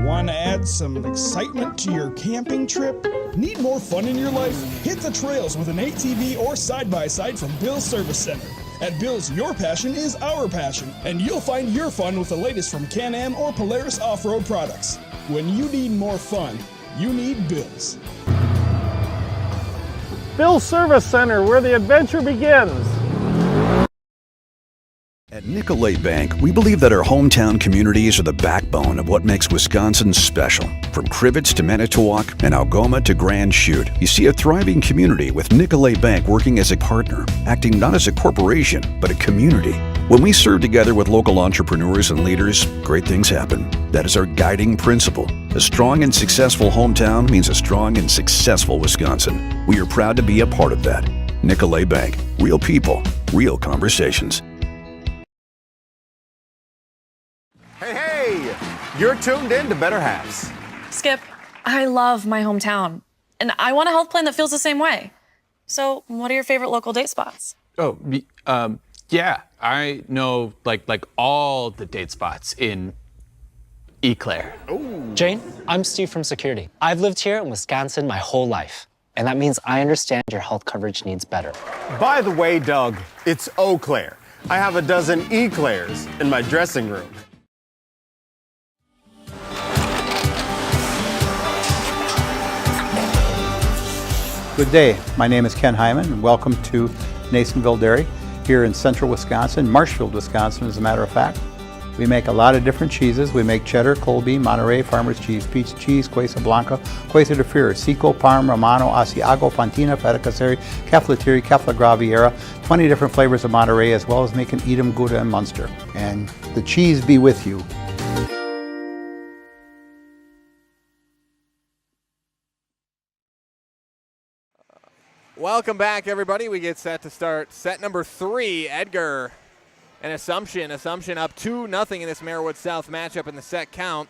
Want to add some excitement to your camping trip? Need more fun in your life? Hit the trails with an ATV or side-by-side from Bill's Service Center. At Bill's, your passion is our passion, and you'll find your fun with the latest from Can-Am or Polaris off-road products. When you need more fun, you need Bill's. Bill's Service Center, where the adventure begins. At Nicolet Bank, we believe that our hometown communities are the backbone of what makes Wisconsin special. From Crivets to Manitowoc and Algoma to Grand Chute, you see a thriving community with Nicolet Bank working as a partner, acting not as a corporation, but a community. When we serve together with local entrepreneurs and leaders, great things happen. That is our guiding principle. A strong and successful hometown means a strong and successful Wisconsin. We are proud to be a part of that. Nicolet Bank. Real people, real conversations. Hey, you're tuned in to Better Halves. Skip, I love my hometown, and I want a health plan that feels the same way. So, what are your favorite local date spots? Yeah, I know like all the date spots in Eau Claire. Ooh. Jane, I'm Steve from Security. I've lived here in Wisconsin my whole life, and that means I understand your health coverage needs better. By the way, Doug, it's Eau Claire. I have a dozen Eclairs in my dressing room. Good day. My name is Ken Hyman, and welcome to Nasonville Dairy here in central Wisconsin, Marshfield, Wisconsin, as a matter of fact. We make a lot of different cheeses. We make cheddar, Colby, Monterey, Farmer's Cheese, Peach Cheese, Quesa Blanca, Quesa de Fear, Seco, Parm, Romano, Asiago, Fontina, Feta Caseri, Caflateri, Cafla Graviera, 20 different flavors of Monterey, as well as making Edam, Gouda, and Munster. And the cheese be with you. Welcome back, everybody. We get set to start set number 3. Edgar and Assumption. Assumption up 2-0 in this Merriwood South matchup in the set count.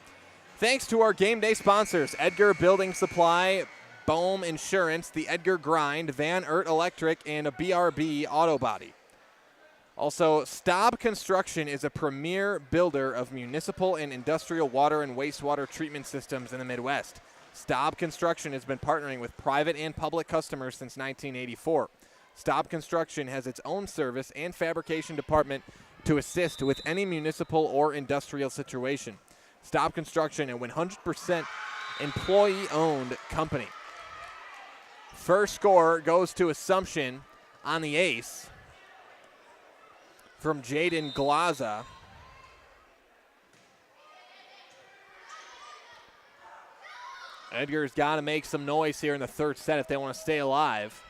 Thanks to our game day sponsors, Edgar Building Supply, Bohm Insurance, the Edgar Grind, Van Ert Electric, and a BRB Auto Body. Also, Staub Construction is a premier builder of municipal and industrial water and wastewater treatment systems in the Midwest. Staub Construction has been partnering with private and public customers since 1984. Staub Construction has its own service and fabrication department to assist with any municipal or industrial situation. Staub Construction, a 100% employee-owned company. First score goes to Assumption on the ace from Jaden Glaza. Edgar's got to make some noise here in the third set if they want to stay alive.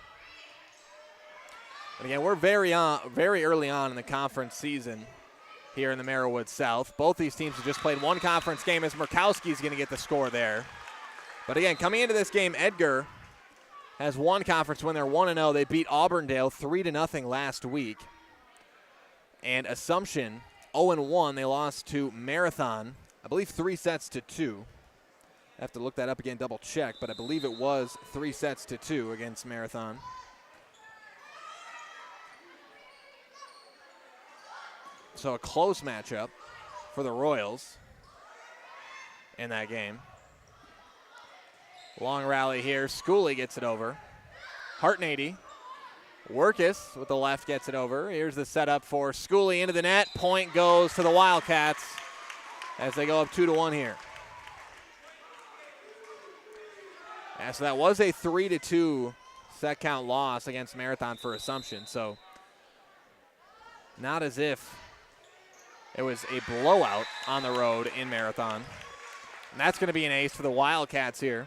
And again, we're very early on in the conference season here in the Merriwood South. Both these teams have just played one conference game as Murkowski's going to get the score there. But again, coming into this game, Edgar has one conference win. They're 1-0. They beat Auburndale 3-0 last week. And Assumption 0-1. They lost to Marathon, I believe 3-2. I have to look that up again, double check, but I believe it was 3-2 against Marathon. So a close matchup for the Royals in that game. Long rally here. Schooley gets it over. Hartnady. Workus with the left gets it over. Here's the setup for Schooley into the net. Point goes to the Wildcats as they go up 2-1 here. Yeah, so that was a 3-2 set count loss against Marathon for Assumption. So not as if it was a blowout on the road in Marathon. And that's going to be an ace for the Wildcats here.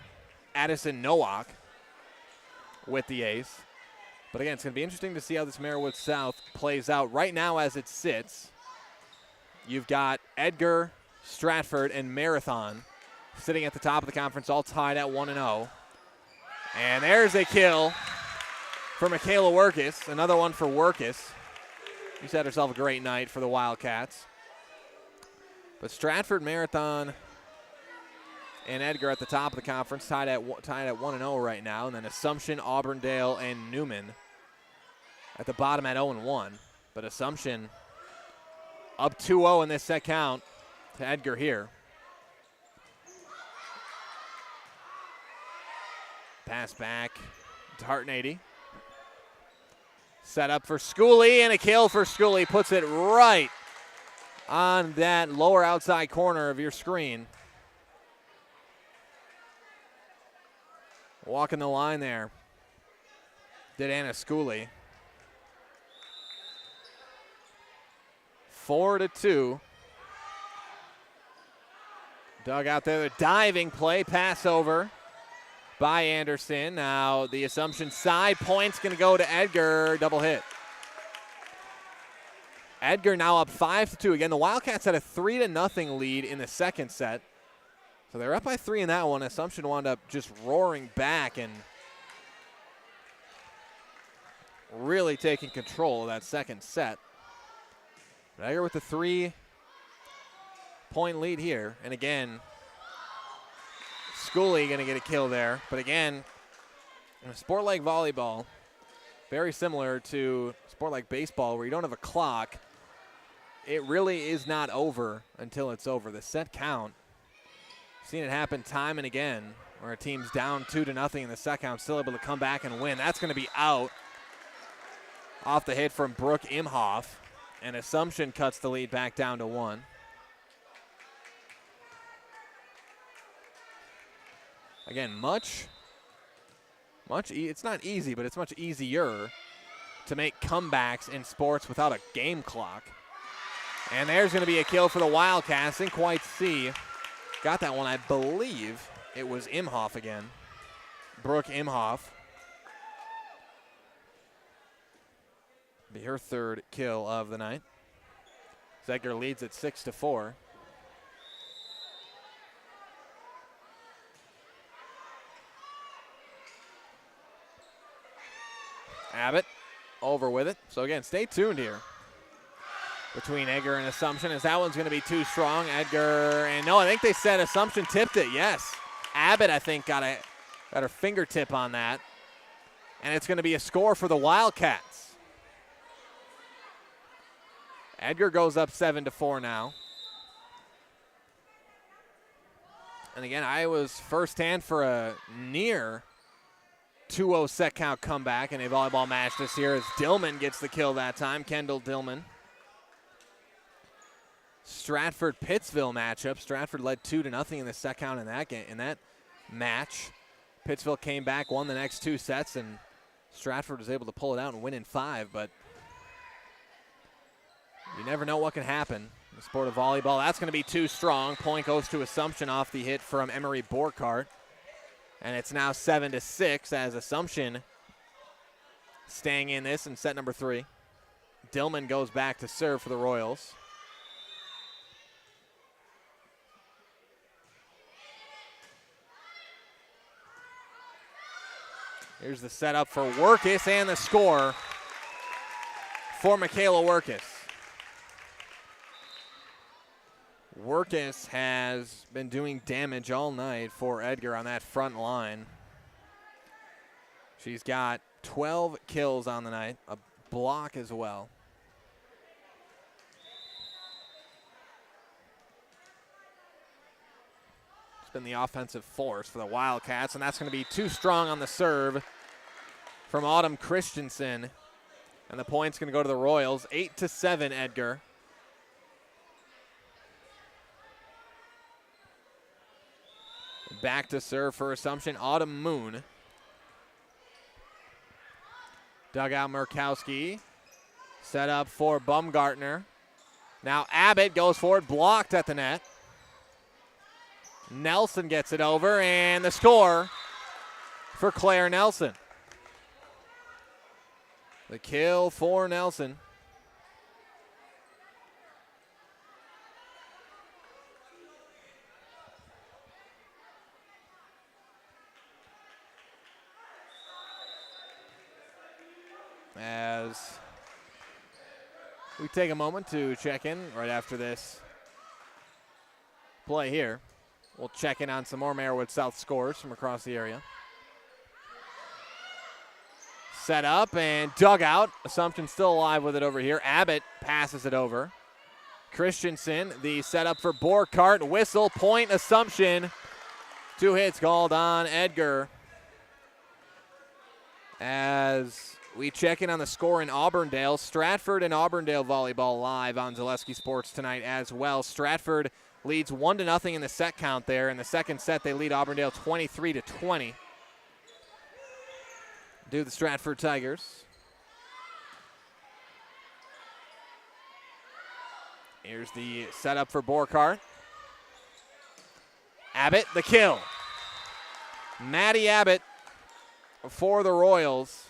Addison Nowak with the ace. But again, it's going to be interesting to see how this Marywood South plays out. Right now as it sits, you've got Edgar, Stratford, and Marathon sitting at the top of the conference, all tied at 1-0. And there's a kill for Michaela Workus, another one for Workus. She's had herself a great night for the Wildcats. But Stratford, Marathon, and Edgar at the top of the conference, tied at 1-0 right now. And then Assumption, Auburndale, and Newman at the bottom at 0-1. But Assumption up 2-0 in this set count to Edgar here. Pass back to Hartnady. Set up for Schooley, and a kill for Schooley. Puts it right on that lower outside corner of your screen. Walking the line there did Anna Schooley. 4-2. Dug out there, the diving play, pass over by Anderson. Now the Assumption side point's going to go to Edgar, double hit. Edgar now up 5-2. Again, the Wildcats had a 3-0 lead in the second set. So they're up by 3 in that one. Assumption wound up just roaring back and really taking control of that second set. Edgar with the 3-point lead here. And again, Schooley going to get a kill there. But again, in a sport like volleyball, very similar to a sport like baseball where you don't have a clock, it really is not over until it's over. The set count, seen it happen time and again where a team's down 2-0 in the set count, still able to come back and win. That's going to be out off the hit from Brooke Imhoff. And Assumption cuts the lead back down to 1. Again, it's not easy, but it's much easier to make comebacks in sports without a game clock. And there's going to be a kill for the Wildcats. Didn't quite see. Got that one, I believe it was Imhoff again. Brooke Imhoff. Be her third kill of the night. Edgar leads at 6-4. Abbott over with it. So again, stay tuned here between Edgar and Assumption, as that one's going to be too strong. Edgar, and no, I think they said Assumption tipped it. Yes, Abbott, I think, got her fingertip on that, and it's going to be a score for the Wildcats. Edgar goes up 7-4 now. And again, I was firsthand for a near 2-0 set count comeback in a volleyball match this year as Dillman gets the kill that time, Kendall Dillman. Stratford-Pittsville matchup. Stratford led 2-0 in the set count in that match. Pittsville came back, won the next 2 sets, and Stratford was able to pull it out and win in 5, but you never know what can happen in the sport of volleyball. That's going to be too strong. Point goes to Assumption off the hit from Emery Borkart. And it's now 7-6 as Assumption staying in this in set number 3. Dillman goes back to serve for the Royals. Here's the setup for Workus and the score for Michaela Workus. Workus has been doing damage all night for Edgar on that front line. She's got 12 kills on the night, a block as well. It's been the offensive force for the Wildcats, and that's going to be too strong on the serve from Autumn Christensen. And the point's going to go to the Royals, 8-7 Edgar. Back to serve for Assumption, Autumn Moon. Dugout Murkowski. Set up for Baumgartner. Now Abbott goes forward, blocked at the net. Nelson gets it over, and the score for Claire Nelson. The kill for Nelson. As we take a moment to check in right after this play here. We'll check in on some more Marywood South scores from across the area. Set up and dug out. Assumption still alive with it over here. Abbott passes it over. Christensen, the setup for Borkart. Whistle, point, Assumption. 2 hits called on Edgar. As we check in on the score in Auburndale. Stratford and Auburndale volleyball live on Zaleski Sports tonight as well. Stratford leads 1-0 in the set count there. In the second set, they lead Auburndale 23-20. Do the Stratford Tigers. Here's the setup for Borkart. Abbott, the kill. Maddie Abbott for the Royals.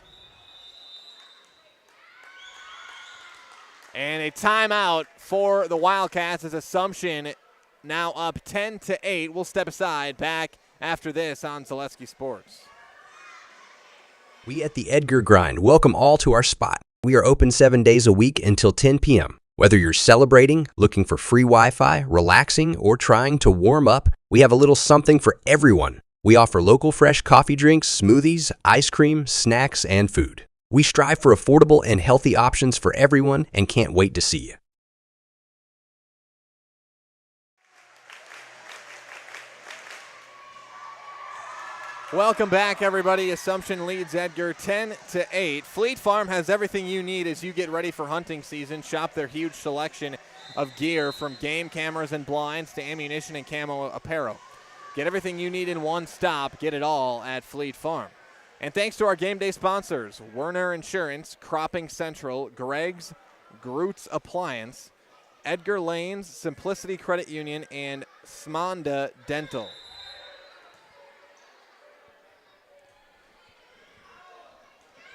And a timeout for the Wildcats as Assumption now up 10-8. We'll step aside back after this on Zaleski Sports. We at the Edgar Grind welcome all to our spot. We are open 7 days a week until 10 p.m. Whether you're celebrating, looking for free Wi-Fi, relaxing, or trying to warm up, we have a little something for everyone. We offer local fresh coffee drinks, smoothies, ice cream, snacks, and food. We strive for affordable and healthy options for everyone and can't wait to see you. Welcome back, everybody. Assumption leads Edgar 10-8. Fleet Farm has everything you need as you get ready for hunting season. Shop their huge selection of gear from game cameras and blinds to ammunition and camo apparel. Get everything you need in one stop. Get it all at Fleet Farm. And thanks to our game day sponsors, Werner Insurance, Cropping Central, Greg's, Groot's Appliance, Edgar Lanes, Simplicity Credit Union, and Smonda Dental. –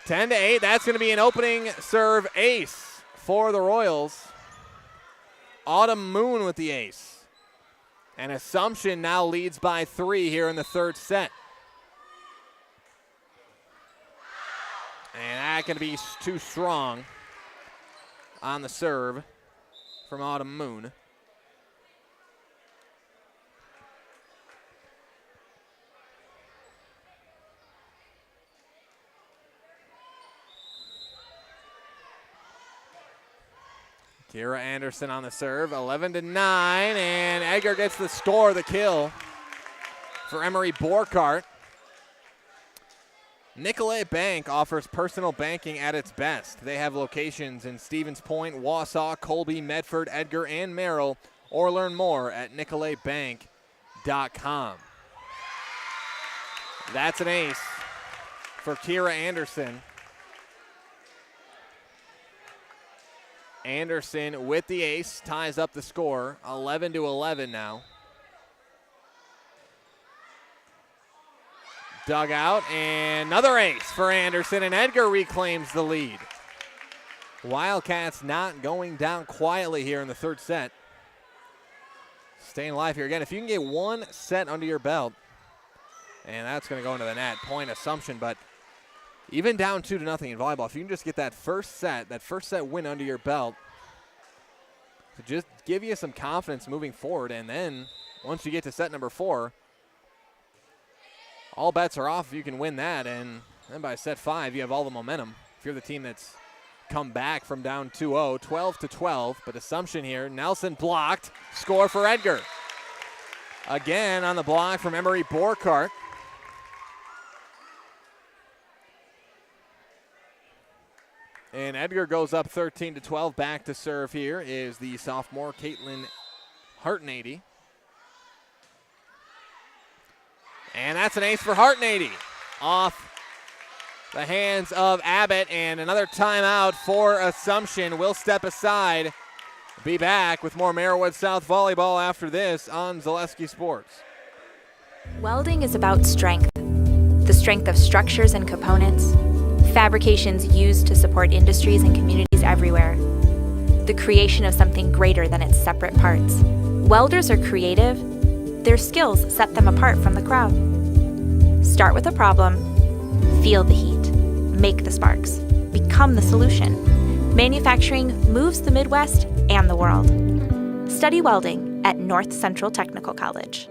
10-8, that's going to be an opening serve ace for the Royals. Autumn Moon with the ace. And Assumption now leads by 3 here in the third set. And that going to be too strong on the serve from Autumn Moon. Kira Anderson on the serve, 11-9, and Edgar gets the score, the kill for Emery Borkart. Nicolay Bank offers personal banking at its best. They have locations in Stevens Point, Wausau, Colby, Medford, Edgar, and Merrill, or learn more at nicolaybank.com. That's an ace for Kira Anderson. Anderson with the ace ties up the score, 11-11 now. Dug out, and another ace for Anderson, and Edgar reclaims the lead. Wildcats not going down quietly here in the third set. Staying alive here. Again, if you can get one set under your belt, and that's going to go into the net, point Assumption, but even down 2-0 in volleyball, if you can just get that first set win under your belt, to just give you some confidence moving forward, and then once you get to set number 4, all bets are off if you can win that, and then by set 5, you have all the momentum. If you're the team that's come back from down 2-0, 12-12, but Assumption here, Nelson blocked, score for Edgar. Again on the block from Emery Borkart. And Edgar goes up 13-12. Back to serve here is the sophomore Caitlin Hartnady. And that's an ace for Hartnady. Off the hands of Abbott, and another timeout for Assumption. We'll step aside. Be back with more Marywood South volleyball after this on Zaleski Sports. Welding is about strength. The strength of structures and components, fabrications used to support industries and communities everywhere, the creation of something greater than its separate parts. Welders are creative. Their skills set them apart from the crowd. Start with a problem, feel the heat, make the sparks, become the solution. Manufacturing moves the Midwest and the world. Study welding at North Central Technical College.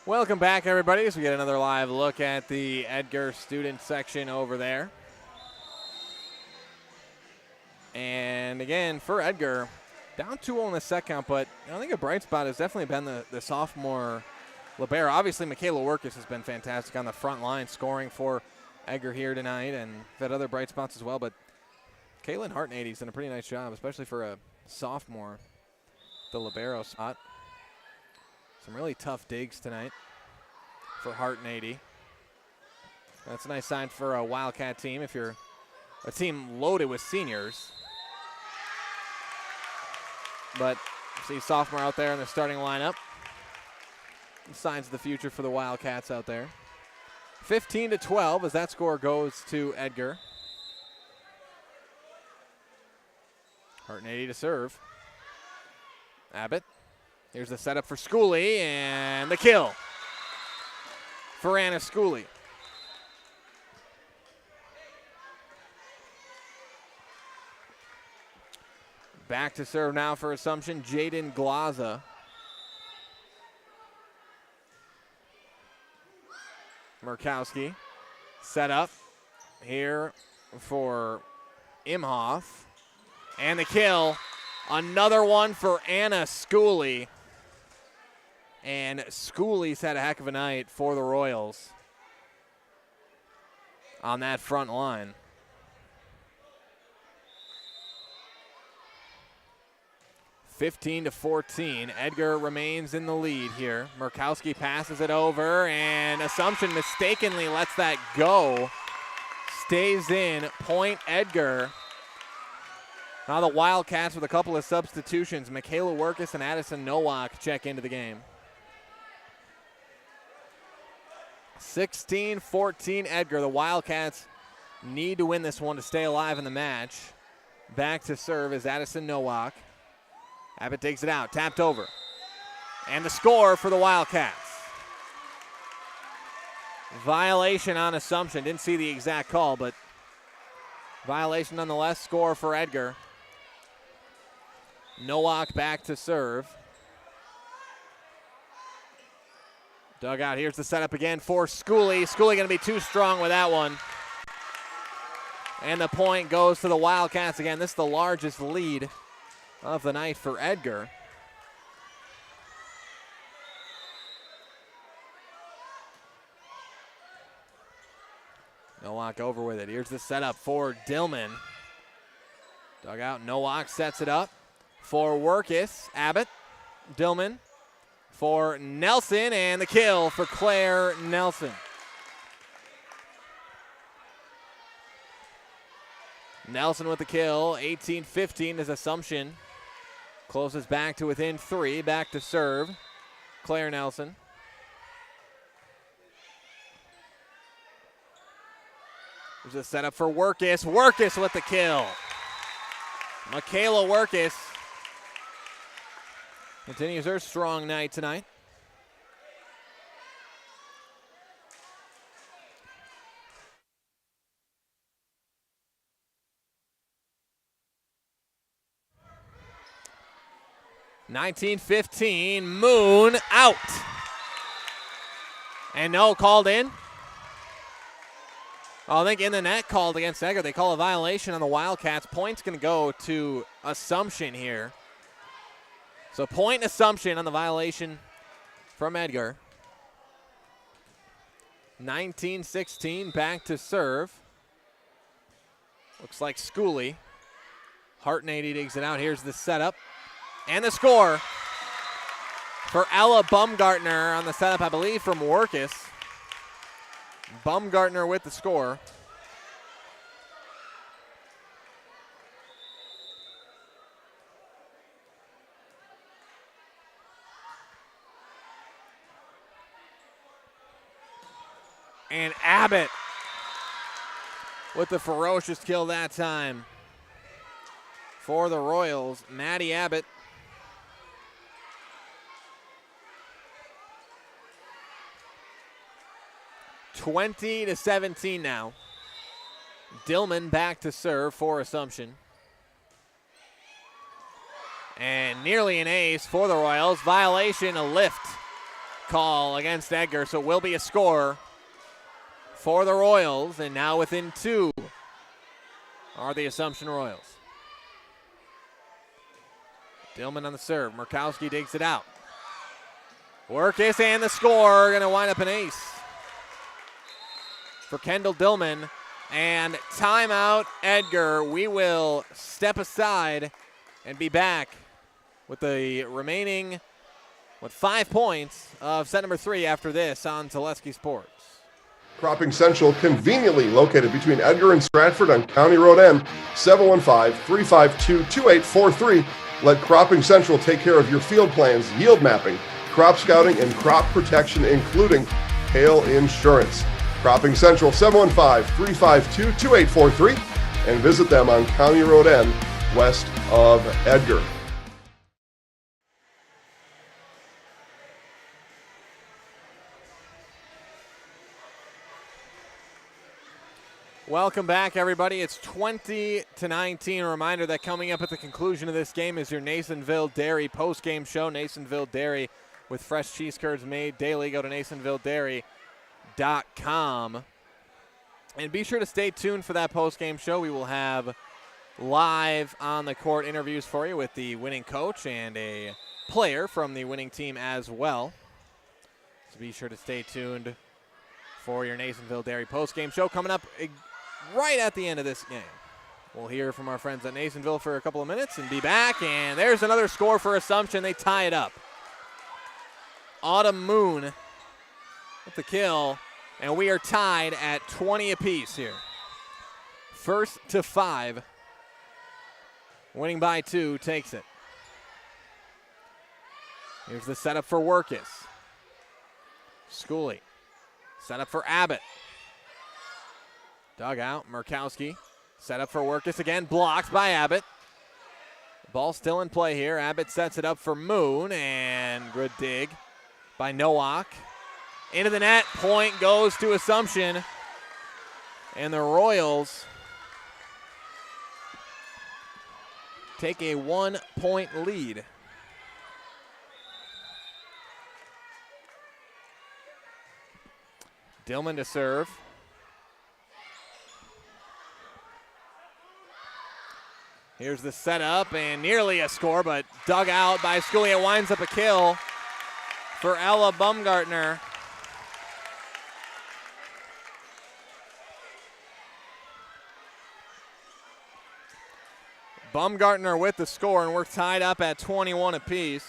Welcome back, everybody, as we get another live look at the Edgar student section over there. And again, for Edgar, down 2-0 in the set count, but I think a bright spot has definitely been the sophomore libero. Obviously, Michaela Workus has been fantastic on the front line, scoring for Edgar here tonight, and had other bright spots as well. But Kaylin Hartnady's done a pretty nice job, especially for a sophomore, the libero spot. Some really tough digs tonight for Hartnady. That's a nice sign for a Wildcat team if you're a team loaded with seniors. But see sophomore out there in the starting lineup. Signs of the future for the Wildcats out there. 15-12 as that score goes to Edgar. Hartnady to serve. Abbott. Here's the setup for Schooley, and the kill for Anna Schooley. Back to serve now for Assumption, Jaden Glaza. Murkowski set up here for Imhoff, and the kill. Another one for Anna Schooley. And Schooley's had a heck of a night for the Royals on that front line. (15-14). Edgar remains in the lead here. Murkowski passes it over, and Assumption mistakenly lets that go. Stays in. Point Edgar. Now the Wildcats with a couple of substitutions. Michaela Workus and Addison Nowak check into the game. 16-14 Edgar. The Wildcats need to win this one to stay alive in the match. Back to serve is Addison Nowak. Abbott takes it out, tapped over. And the score for the Wildcats. Violation on Assumption. Didn't see the exact call, but violation nonetheless. Score for Edgar. Nowak back to serve. Dugout, here's the setup again for Schooley. Schooley going to be too strong with that one. And the point goes to the Wildcats again. This is the largest lead of the night for Edgar. Nowak over with it. Here's the setup for Dillman. Dugout, Nowak sets it up for Workus. Abbott, Dillman for Nelson, and the kill for Claire Nelson. Nelson with the kill. 18-15 is Assumption. Closes back to within 3. Back to serve. Claire Nelson. There's a setup for Workus. Workus with the kill. Michaela Workus continues her strong night tonight. (19-15), Moon out. And no called in. I think in the net called against Edgar. They call a violation on the Wildcats. Point's going to go to Assumption here. So point Assumption on the violation from Edgar. 19-16, back to serve. Looks like Schooley. Hartnady digs it out. Here's the setup. And the score for Ella Bumgartner on the setup, I believe, from Workus. Bumgartner with the score. And Abbott with the ferocious kill that time for the Royals. Maddie Abbott. (20-17) now. Dillman back to serve for Assumption. And nearly an ace for the Royals. Violation, a lift call against Edgar, so it will be a score for the Royals. And now within 2 are the Assumption Royals. Dillman on the serve. Murkowski digs it out. Workus and the score. Going to wind up an ace for Kendall Dillman. And timeout, Edgar. We will step aside and be back with the remaining 5 points of set number 3 after this on Zaleski Sports. Cropping Central, conveniently located between Edgar and Stratford on County Road N, 715-352-2843. Let Cropping Central take care of your field plans, yield mapping, crop scouting, and crop protection, including hail insurance. Cropping Central, 715-352-2843, and visit them on County Road N, west of Edgar. Welcome back, everybody. It's 20-19. A reminder that coming up at the conclusion of this game is your Nasonville Dairy post-game show. Nasonville Dairy with fresh cheese curds made daily. Go to NasonvilleDairy.com. And be sure to stay tuned for that post-game show. We will have live on-the-court interviews for you with the winning coach and a player from the winning team as well. So be sure to stay tuned for your Nasonville Dairy post-game show coming up right at the end of this game. We'll hear from our friends at Nasonville for a couple of minutes and be back. And there's another score for Assumption. They tie it up. Autumn Moon with the kill. And we are tied at 20 apiece here. 1st to 5. Winning by 2 takes it. Here's the setup for Workus. Schooley. Set up for Abbott. Dug out. Murkowski. Set up for Workus again. Blocked by Abbott. Ball still in play here. Abbott sets it up for Moon. And good dig by Nowak. Into the net. Point goes to Assumption. And the Royals take a 1-point lead. Dillman to serve. Here's the setup and nearly a score, but dug out by Schooley. It winds up a kill for Ella Baumgartner. Baumgartner with the score, and we're tied up at 21 apiece.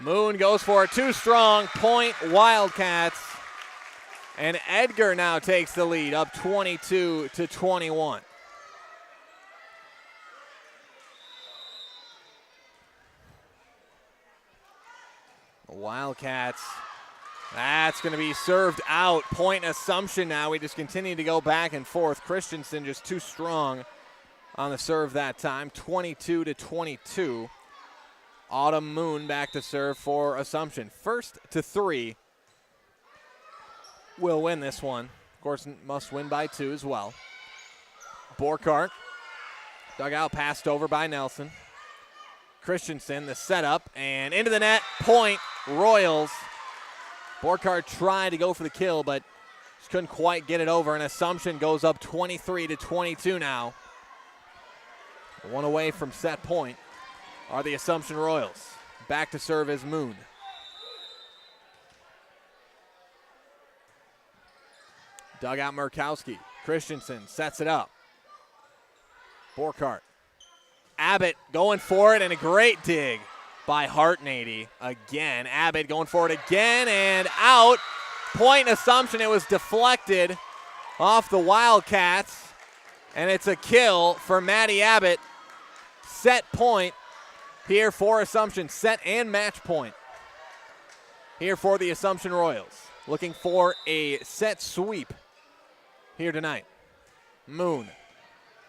Moon goes for it, too strong. Point Wildcats. And Edgar now takes the lead, up 22-21. The Wildcats, that's going to be served out. Point Assumption now. We just continue to go back and forth. Christensen just too strong on the serve that time, 22-22. Autumn Moon back to serve for Assumption. 1st to 3 will win this one. Of course, must win by 2 as well. Borkart, dug out, passed over by Nelson. Christensen, the setup, and into the net. Point, Royals. Borkart tried to go for the kill, but just couldn't quite get it over, and Assumption goes up 23-22 now. One away from set point are the Assumption Royals. Back to serve is Moon. Dug out Murkowski. Christensen sets it up. Borkart. Abbott going for it, and a great dig by Hartnady again. Abbott going for it again, and out. Point Assumption. It was deflected off the Wildcats, And it's a kill for Maddie Abbott. Set point here for Assumption. Set and match point here for the Assumption Royals. Looking for a set sweep here tonight. Moon.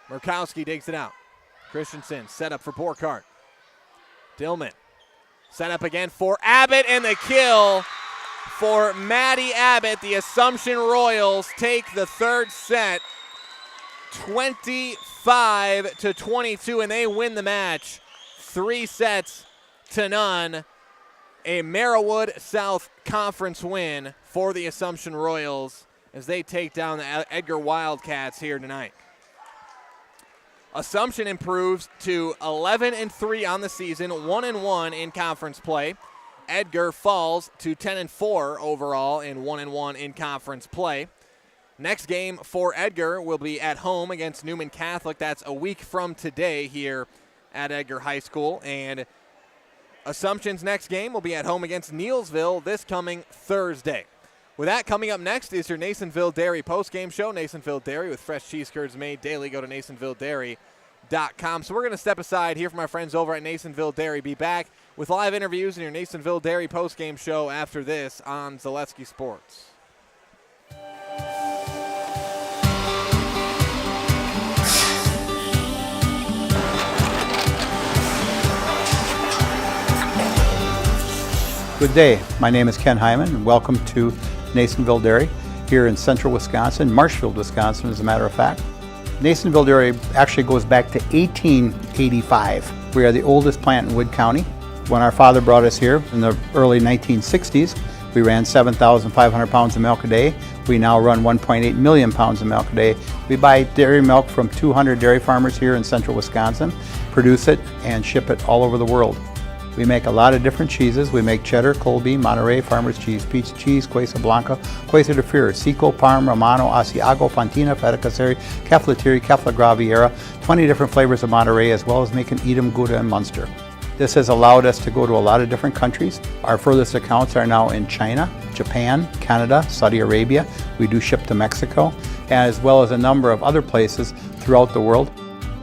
Murkowski digs it out. Christensen set up for Borkart. Dillman set up again for Abbott, and the kill for Maddie Abbott. The Assumption Royals take the third set 25-22, and they win the match 3-0. A Merriwood South Conference win for the Assumption Royals as they take down the Edgar Wildcats here tonight. Assumption improves to 11-3 on the season, 1-1 in conference play. Edgar falls to 10-4 overall and 1-1 in conference play. Next game for Edgar will be at home against Newman Catholic. That's a week from today here at Edgar High School. And Assumption's next game will be at home against Neelsville this coming Thursday. With that, coming up next is your Nasonville Dairy postgame show. Nasonville Dairy with fresh cheese curds made daily. Go to NasonvilleDairy.com. So we're going to step aside, hear from our friends over at Nasonville Dairy. Be back with live interviews in your Nasonville Dairy postgame show after this on Zaleski Sports. Good day. My name is Ken Hyman, and welcome to Nasonville Dairy here in central Wisconsin, Marshfield, Wisconsin, as a matter of fact. Nasonville Dairy actually goes back to 1885. We are the oldest plant in Wood County. When our father brought us here in the early 1960s, we ran 7,500 pounds of milk a day. We now run 1.8 million pounds of milk a day. We buy dairy milk from 200 dairy farmers here in central Wisconsin, produce it, and ship it all over the world. We make a lot of different cheeses. We make cheddar, Colby, Monterey, Farmer's Cheese, Peach Cheese, Quesa Blanca, Quesa de Freer, Seco, Parm, Romano, Asiago, Fontina, Feta Caseri, Caflatiri, Cafla Graviera, 20 different flavors of Monterey, as well as making Edam, Gouda, and Munster. This has allowed us to go to a lot of different countries. Our furthest accounts are now in China, Japan, Canada, Saudi Arabia. We do ship to Mexico, as well as a number of other places throughout the world.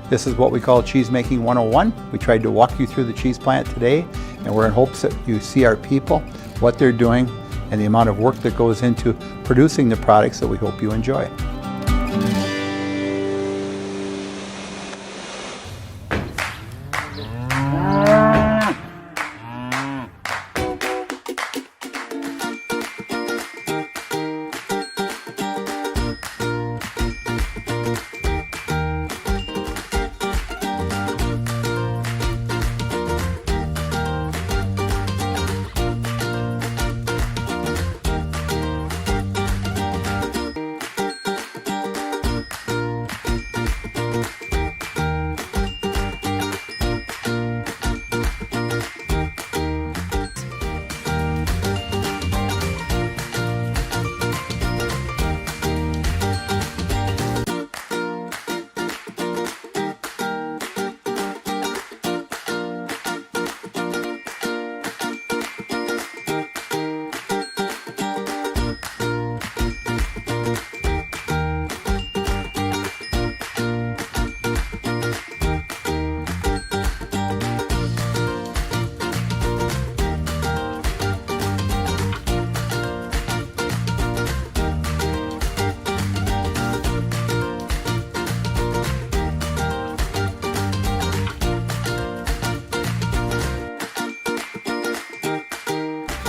This is what we call Cheese Making 101. We tried to walk you through the cheese plant today, and we're in hopes that you see our people, what they're doing, and the amount of work that goes into producing the products that we hope you enjoy.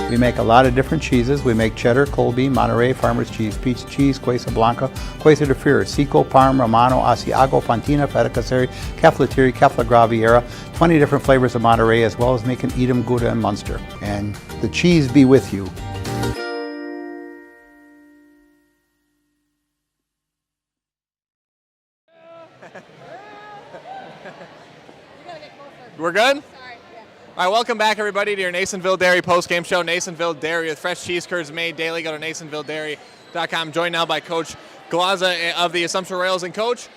We make a lot of different cheeses. We make cheddar, Colby, Monterey, Farmer's Cheese, Peach Cheese, Quesa Blanca, Quesa de Freer, Seco, Parm, Romano, Asiago, Fontina, Feta Caseri, Caflatiri, Cafla Graviera, 20 different flavors of Monterey, as well as making Edam, Gouda, and Munster. And the cheese be with you. We're good? All right, welcome back, everybody, to your Nasonville Dairy postgame show. Nasonville Dairy with fresh cheese curds made daily. Go to NasonvilleDairy.com. Joined now by Coach Glaza of the Assumption Royals. And, Coach,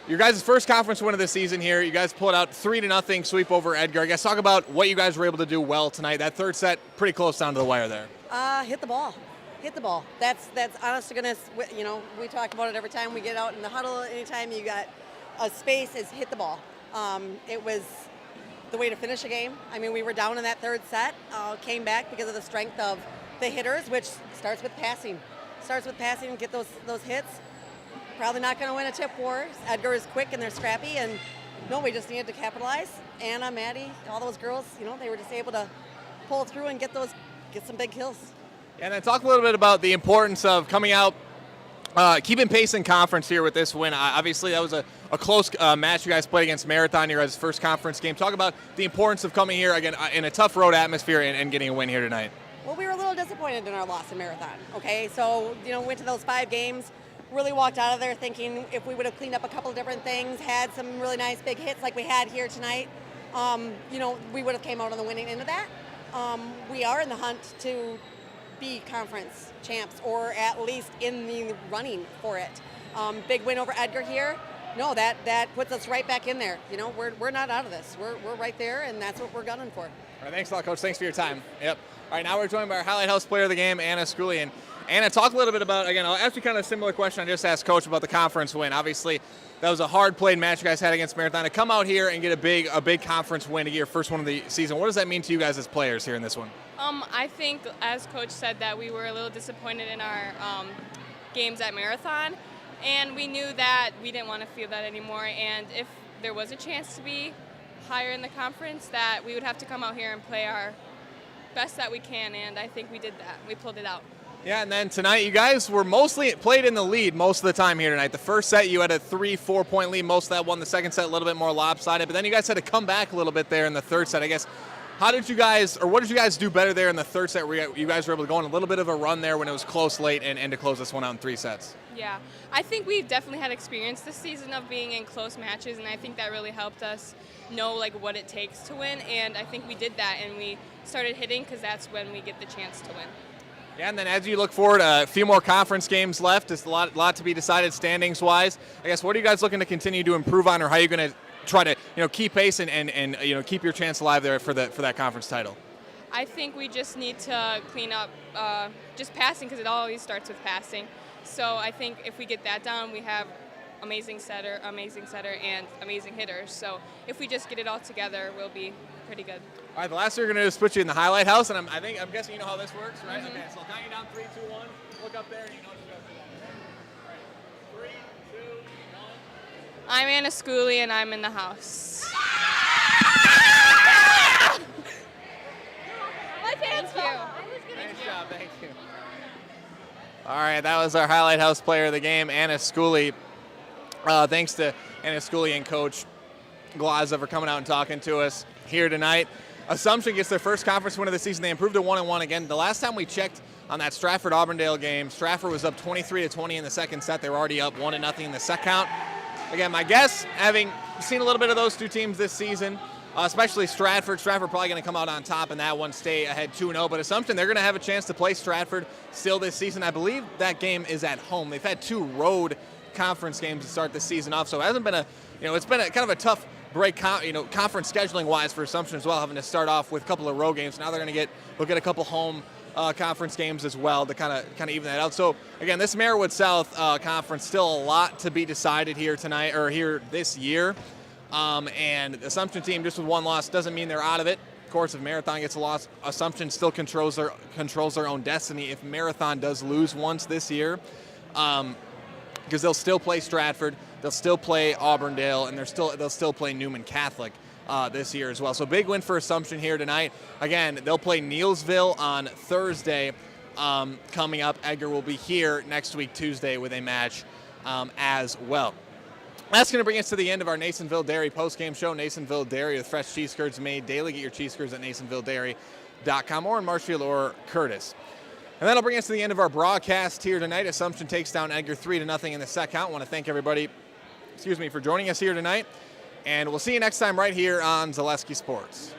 your guys' first conference win of the season here. You guys pulled out 3-0 sweep over Edgar. I guess talk about what you guys were able to do well tonight. That third set, pretty close down to the wire there. Hit the ball. Hit the ball. That's honest to goodness. You know, we talk about it every time we get out in the huddle. Anytime you got a space is hit the ball. It was the way to finish a game. I mean, we were down in that third set, came back because of the strength of the hitters, which starts with passing. Get those hits. Probably not going to win a tip war. Edgar is quick and they're scrappy, and no, we just needed to capitalize. Anna, Maddie, all those girls, they were just able to pull through and get some big kills. And then talk a little bit about the importance of coming out, keeping pace in conference here with this win. Obviously, that was a close match you guys played against Marathon, your guys' first conference game. Talk about the importance of coming here, again, in a tough road atmosphere and getting a win here tonight. Well, we were a little disappointed in our loss in Marathon, okay? So, went to those 5 games, really walked out of there thinking if we would have cleaned up a couple of different things, had some really nice big hits like we had here tonight, we would have came out on the winning end of that. We are in the hunt to be conference champs, or at least in the running for it. Big win over Edgar here. No, that puts us right back in there. We're not out of this. We're right there, and that's what we're gunning for. All right, thanks a lot, Coach. Thanks for your time. Yep. All right, now we're joined by our Highlight House player of the game, Anna Schooley. And Anna, talk a little bit about, again, I'll ask you kind of a similar question I just asked Coach about the conference win. Obviously, that was a hard-played match you guys had against Marathon. To come out here and get a big conference win to get your first one of the season, what does that mean to you guys as players here in this one? I think, as Coach said, that we were a little disappointed in our games at Marathon, and we knew that we didn't want to feel that anymore, and if there was a chance to be higher in the conference, that we would have to come out here and play our best that we can, and I think we did that. We pulled it out. Yeah, and then tonight you guys were mostly played in the lead most of the time here tonight. The first set you had a 3-4 point lead, most of that one. The second set a little bit more lopsided, but then you guys had to come back a little bit there in the third set. I guess, what did you guys do better there in the third set where you guys were able to go on a little bit of a run there when it was close late and to close this one out in 3 sets? Yeah, I think we've definitely had experience this season of being in close matches, and I think that really helped us know what it takes to win, and I think we did that, and we started hitting because that's when we get the chance to win. Yeah, and then as you look forward, a few more conference games left. There's a lot to be decided standings-wise. I guess, what are you guys looking to continue to improve on, or how are you going to try to keep pace and keep your chance alive there for that conference title? I think we just need to clean up just passing, because it always starts with passing. So I think if we get that down, we have amazing setter, and amazing hitters. So if we just get it all together, we'll be pretty good. All right, the last thing we're going to do is put you in the highlight house, and I'm guessing you know how this works, right? Mm-hmm. Okay, so I'll count you down 3, 2, 1. Look up there, and you know what you got to do. All right, 3, 2, 1. I'm Anna Schooley, and I'm in the house. Thank you. Nice job, thank you. All right, that was our highlight house player of the game, Anna Schooley. Thanks to Anna Schooley and Coach Glaza for coming out and talking to us here tonight. Assumption gets their first conference win of the season. They improved to 1-1 again. The last time we checked on that Stratford-Auburndale game, Stratford was up 23-20 in the second set. They were already up 1-0 in the set count. Again, my guess, having seen a little bit of those two teams this season, especially Stratford probably going to come out on top in that one, stay ahead 2-0. But Assumption, they're going to have a chance to play Stratford still this season. I believe that game is at home. They've had 2 road conference games to start this season off, so it hasn't been it's been kind of a tough break, conference scheduling wise for Assumption as well, having to start off with a couple of road games. Now they're going to look at a couple home conference games as well to kind of even that out. So again, this Marywood South conference, still a lot to be decided here tonight, or here this year. And the Assumption team, just with 1 loss, doesn't mean they're out of it. Of course, if Marathon gets a loss, Assumption still controls their own destiny. If Marathon does lose once this year, because they'll still play Stratford, they'll still play Auburndale, and they'll still play Newman Catholic this year as well. So big win for Assumption here tonight. Again, they'll play Neelsville on Thursday coming up. Edgar will be here next week, Tuesday, with a match as well. That's going to bring us to the end of our Nasonville Dairy postgame show. Nasonville Dairy with fresh cheese curds made daily. Get your cheese curds at NasonvilleDairy.com or in Marshfield or Curtis. And that'll bring us to the end of our broadcast here tonight. Assumption takes down Edgar 3-0 in the set count. I want to thank everybody, for joining us here tonight. And we'll see you next time right here on Zaleski Sports.